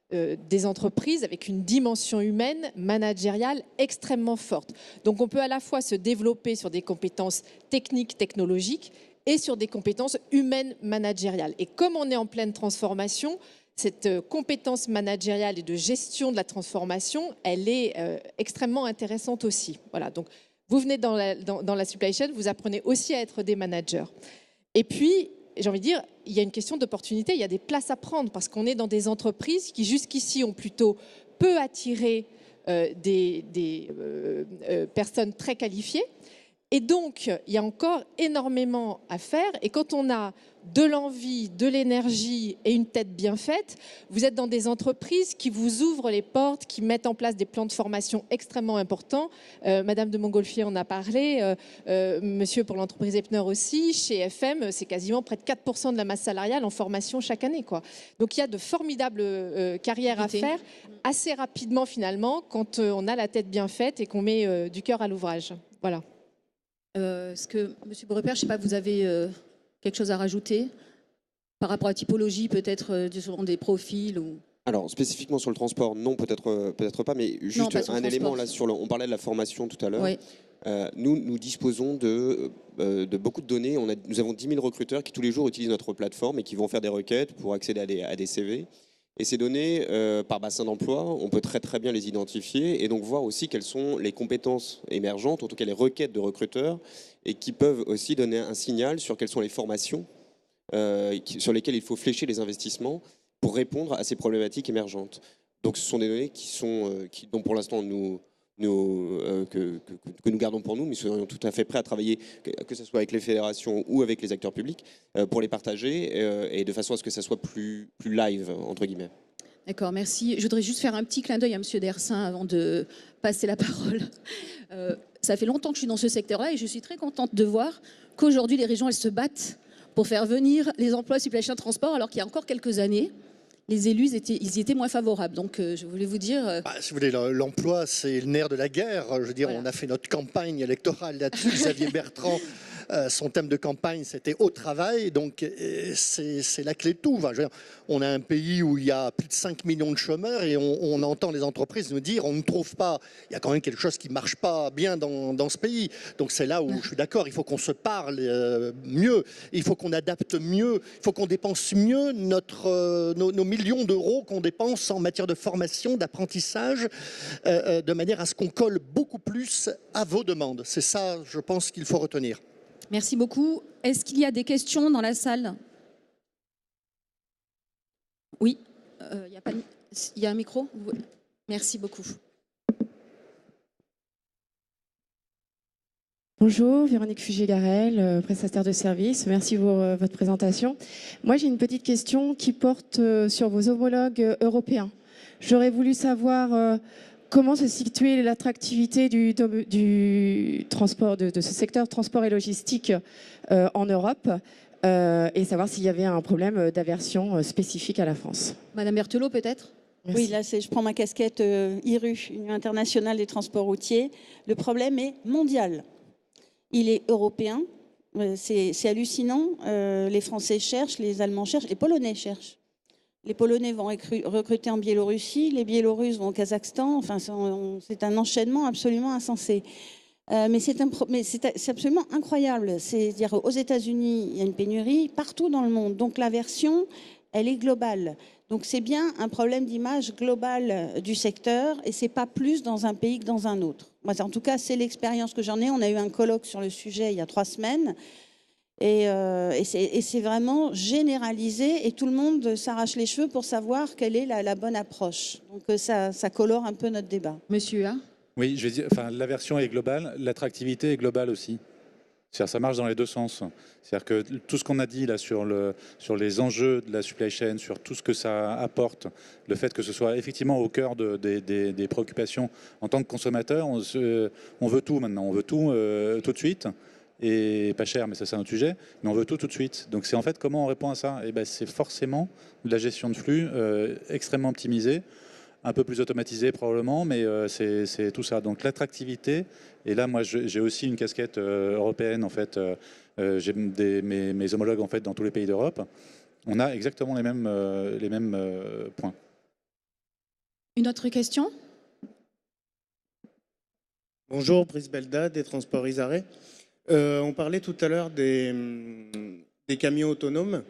des entreprises avec une dimension humaine, managériale extrêmement forte. Donc on peut à la fois se développer sur des compétences techniques, technologiques et sur des compétences humaines, managériales. Et comme on est en pleine transformation, cette compétence managériale et de gestion de la transformation, elle est extrêmement intéressante aussi. Voilà, donc vous venez dans la supply chain, vous apprenez aussi à être des managers. Et puis, j'ai envie de dire, il y a une question d'opportunité, il y a des places à prendre parce qu'on est dans des entreprises qui jusqu'ici ont plutôt peu attiré des personnes très qualifiées. Et donc, il y a encore énormément à faire. Et quand on a de l'envie, de l'énergie et une tête bien faite, vous êtes dans des entreprises qui vous ouvrent les portes, qui mettent en place des plans de formation extrêmement importants. Madame de Montgolfier en a parlé, monsieur pour l'entreprise Epner aussi. Chez FM, c'est quasiment près de 4% de la masse salariale en formation chaque année, quoi. Donc il y a de formidables carrières à faire assez rapidement finalement quand on a la tête bien faite et qu'on met du cœur à l'ouvrage. Voilà. Est-ce que, Monsieur Beaurepaire, je ne sais pas, vous avez quelque chose à rajouter par rapport à la typologie, peut-être des profils ou... Alors, spécifiquement sur le transport, non, peut-être pas, mais juste non, pas un élément là sur on parlait de la formation tout à l'heure. Oui. Nous disposons de beaucoup de données. Nous avons 10 000 recruteurs qui tous les jours utilisent notre plateforme et qui vont faire des requêtes pour accéder à des CV. Et ces données, par bassin d'emploi, on peut très très bien les identifier et donc voir aussi quelles sont les compétences émergentes, en tout cas les requêtes de recruteurs, et qui peuvent aussi donner un signal sur quelles sont les formations sur lesquelles il faut flécher les investissements pour répondre à ces problématiques émergentes. Donc ce sont des données dont pour l'instant que nous gardons pour nous, mais nous sommes tout à fait prêts à travailler, que ce soit avec les fédérations ou avec les acteurs publics, pour les partager et de façon à ce que ça soit plus live, entre guillemets. D'accord, merci. Je voudrais juste faire un petit clin d'œil à M. Dersin avant de passer la parole. Ça fait longtemps que je suis dans ce secteur-là et je suis très contente de voir qu'aujourd'hui, les régions, elles se battent pour faire venir les emplois supply chain transport, alors qu'il y a encore quelques années, les élus, ils y étaient moins favorables. Donc, je voulais vous dire... si vous voulez, l'emploi, c'est le nerf de la guerre. Je veux dire, voilà. On a fait notre campagne électorale là-dessus. Xavier Bertrand son thème de campagne, c'était au travail. Donc, c'est la clé de tout. Enfin, je veux dire, on a un pays où il y a plus de 5 millions de chômeurs et on entend les entreprises nous dire on ne trouve pas. Il y a quand même quelque chose qui ne marche pas bien dans ce pays. Donc, c'est là où je suis d'accord. Il faut qu'on se parle mieux. Il faut qu'on adapte mieux. Il faut qu'on dépense mieux nos millions d'euros qu'on dépense en matière de formation, d'apprentissage, de manière à ce qu'on colle beaucoup plus à vos demandes. C'est ça, je pense, qu'il faut retenir. Merci beaucoup. Est-ce qu'il y a des questions dans la salle? Oui. Il y a un micro? Merci beaucoup. Bonjour, Véronique Fugé-Garel, prestataire de service. Merci pour votre présentation. Moi, j'ai une petite question qui porte sur vos homologues européens. J'aurais voulu savoir comment se situait l'attractivité du transport, de ce secteur transport et logistique en Europe et savoir s'il y avait un problème d'aversion spécifique à la France. Madame Berthelot, peut-être? Merci. Oui, là, je prends ma casquette IRU, Union internationale des transports routiers. Le problème est mondial. Il est européen. C'est hallucinant. Les Français cherchent, les Allemands cherchent, les Polonais cherchent. Les Polonais vont recruter en Biélorussie, les Biélorusses vont au Kazakhstan. Enfin, c'est un enchaînement absolument insensé. Mais c'est absolument incroyable. C'est-à-dire aux États-Unis, il y a une pénurie partout dans le monde. Donc l'aversion, elle est globale. Donc c'est bien un problème d'image globale du secteur et c'est pas plus dans un pays que dans un autre. Moi, en tout cas, c'est l'expérience que j'en ai. On a eu un colloque sur le sujet il y a 3 semaines et c'est vraiment généralisé et tout le monde s'arrache les cheveux pour savoir quelle est la bonne approche. Donc ça colore un peu notre débat. Monsieur A. Oui, je vais dire, enfin, l'aversion est globale, l'attractivité est globale aussi. C'est-à-dire, ça marche dans les deux sens. C'est-à-dire que tout ce qu'on a dit là sur les enjeux de la supply chain, sur tout ce que ça apporte, le fait que ce soit effectivement au cœur des préoccupations en tant que consommateur, on veut tout maintenant, on veut tout tout de suite, et pas cher, mais ça c'est un autre sujet, mais on veut tout de suite. Donc c'est en fait comment on répond à ça? Et ben, c'est forcément de la gestion de flux extrêmement optimisée, un peu plus automatisé probablement, mais c'est tout ça. Donc l'attractivité, et là moi j'ai aussi une casquette européenne en fait, j'ai mes homologues en fait dans tous les pays d'Europe, on a exactement les mêmes points. Une autre question? Bonjour, Brice Belda des Transports Isaré. On parlait tout à l'heure des camions autonomes.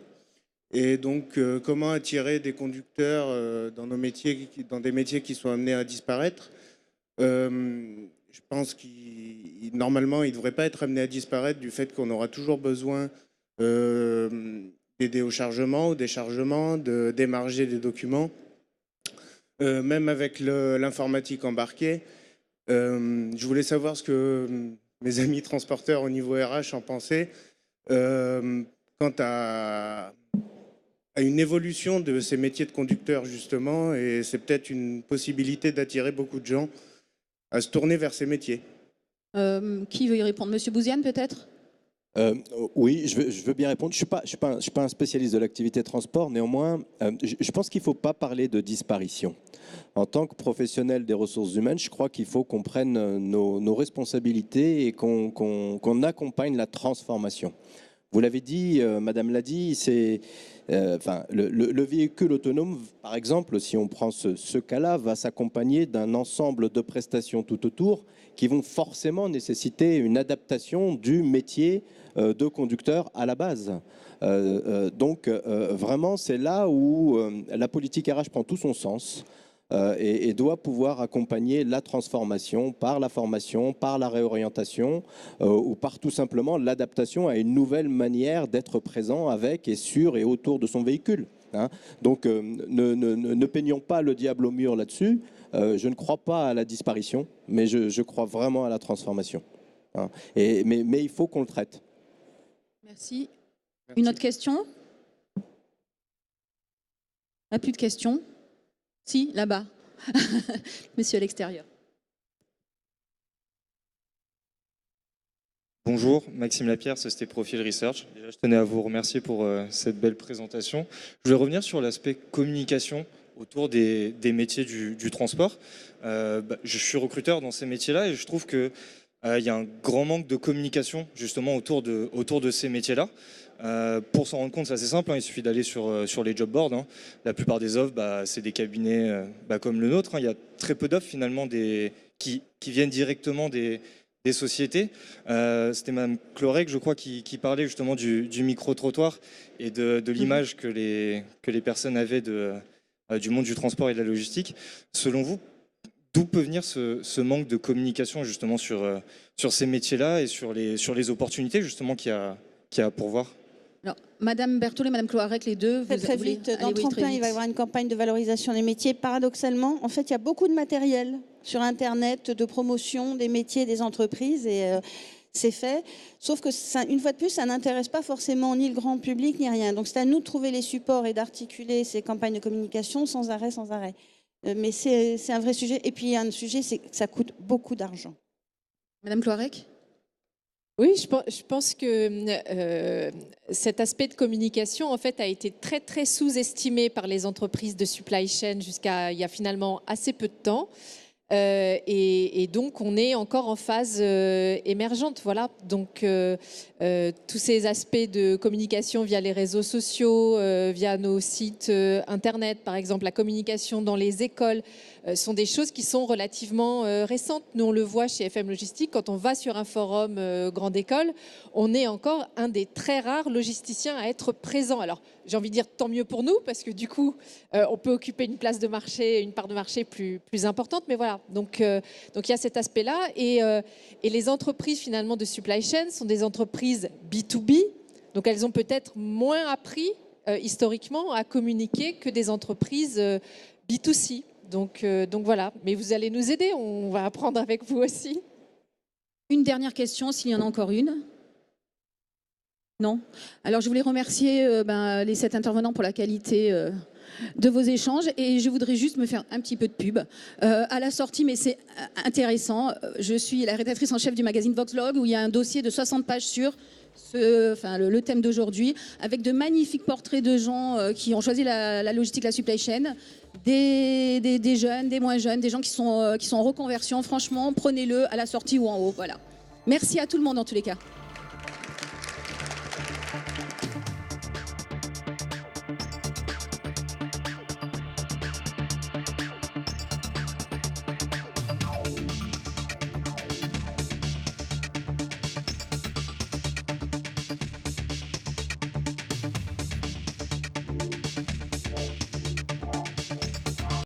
Et donc, comment attirer des conducteurs dans nos métiers, dans des métiers qui sont amenés à disparaître? Je pense normalement, ils ne devraient pas être amenés à disparaître du fait qu'on aura toujours besoin d'aider au chargement, au déchargement, de démarger des documents. Même avec l'informatique embarquée. Je voulais savoir ce que mes amis transporteurs au niveau RH en pensaient quant à une évolution de ces métiers de conducteur justement, et c'est peut-être une possibilité d'attirer beaucoup de gens à se tourner vers ces métiers. Qui veut y répondre? Monsieur Bouziane, peut-être? Oui, je veux bien répondre. Je ne suis pas un spécialiste de l'activité transport, néanmoins, je pense qu'il ne faut pas parler de disparition. En tant que professionnel des ressources humaines, je crois qu'il faut qu'on prenne nos responsabilités et qu'on accompagne la transformation. Vous l'avez dit, Madame l'a dit, c'est le véhicule autonome, par exemple, si on prend ce cas-là, va s'accompagner d'un ensemble de prestations tout autour qui vont forcément nécessiter une adaptation du métier de conducteur à la base. Donc, vraiment, c'est là où la politique RH prend tout son sens. Et doit pouvoir accompagner la transformation par la formation, par la réorientation ou par tout simplement l'adaptation à une nouvelle manière d'être présent avec et sur et autour de son véhicule. Hein. Donc ne peignons pas le diable au mur là-dessus. Je ne crois pas à la disparition, mais je crois vraiment à la transformation. Hein. Mais il faut qu'on le traite. Merci. Une autre question? Il n'y a plus de questions? Si, là-bas. Monsieur à l'extérieur. Bonjour, Maxime Lapierre, Société Profil Research. Déjà, je tenais à vous remercier pour cette belle présentation. Je voulais revenir sur l'aspect communication autour des métiers du transport. Je suis recruteur dans ces métiers-là et je trouve que il y a un grand manque de communication justement autour de ces métiers-là. Pour s'en rendre compte, c'est assez simple, il suffit d'aller sur les job boards. La plupart des offres, c'est des cabinets comme le nôtre. Il y a très peu d'offres finalement qui viennent directement des sociétés. C'était Mme Clorec, je crois, qui parlait justement du micro-trottoir et de l'image que les personnes avaient du monde du transport et de la logistique. Selon vous, d'où peut venir ce manque de communication justement sur ces métiers-là et sur les opportunités justement qu'il y a à pourvoir? Alors, Madame Berthollet, Madame Cloarec, les deux. Très vite. Dans 30 ans, il va y avoir une campagne de valorisation des métiers. Paradoxalement, en fait, il y a beaucoup de matériel sur Internet de promotion des métiers des entreprises et c'est fait. Sauf que, une fois de plus, ça n'intéresse pas forcément ni le grand public ni rien. Donc, c'est à nous de trouver les supports et d'articuler ces campagnes de communication sans arrêt. Mais c'est un vrai sujet. Et puis, il y a un sujet, c'est que ça coûte beaucoup d'argent. Madame Cloarec? Oui, je pense que cet aspect de communication, en fait, a été très, très sous-estimé par les entreprises de supply chain jusqu'à il y a finalement assez peu de temps. Et donc, on est encore en phase émergente. Voilà. Donc, tous ces aspects de communication via les réseaux sociaux, via nos sites Internet, par exemple, la communication dans les écoles, sont des choses qui sont relativement récentes. Nous, on le voit chez FM Logistique, quand on va sur un forum grande école, on est encore un des très rares logisticiens à être présent. Alors, j'ai envie de dire tant mieux pour nous, parce que du coup, on peut occuper une place de marché, une part de marché plus importante. Mais voilà, donc il y a cet aspect-là. Et les entreprises finalement de supply chain sont des entreprises B2B, donc elles ont peut-être moins appris historiquement à communiquer que des entreprises B2C. Donc voilà, mais vous allez nous aider, on va apprendre avec vous aussi. Une dernière question, s'il y en a encore une. Non? Alors je voulais remercier les 7 intervenants pour la qualité de vos échanges et je voudrais juste me faire un petit peu de pub à la sortie, mais c'est intéressant. Je suis la rédactrice en chef du magazine Voxlog où il y a un dossier de 60 pages sur le thème d'aujourd'hui, avec de magnifiques portraits de gens qui ont choisi la logistique, la supply chain, des jeunes, des moins jeunes, des gens qui sont en reconversion. Franchement, prenez-le à la sortie ou en haut. Voilà. Merci à tout le monde en tous les cas.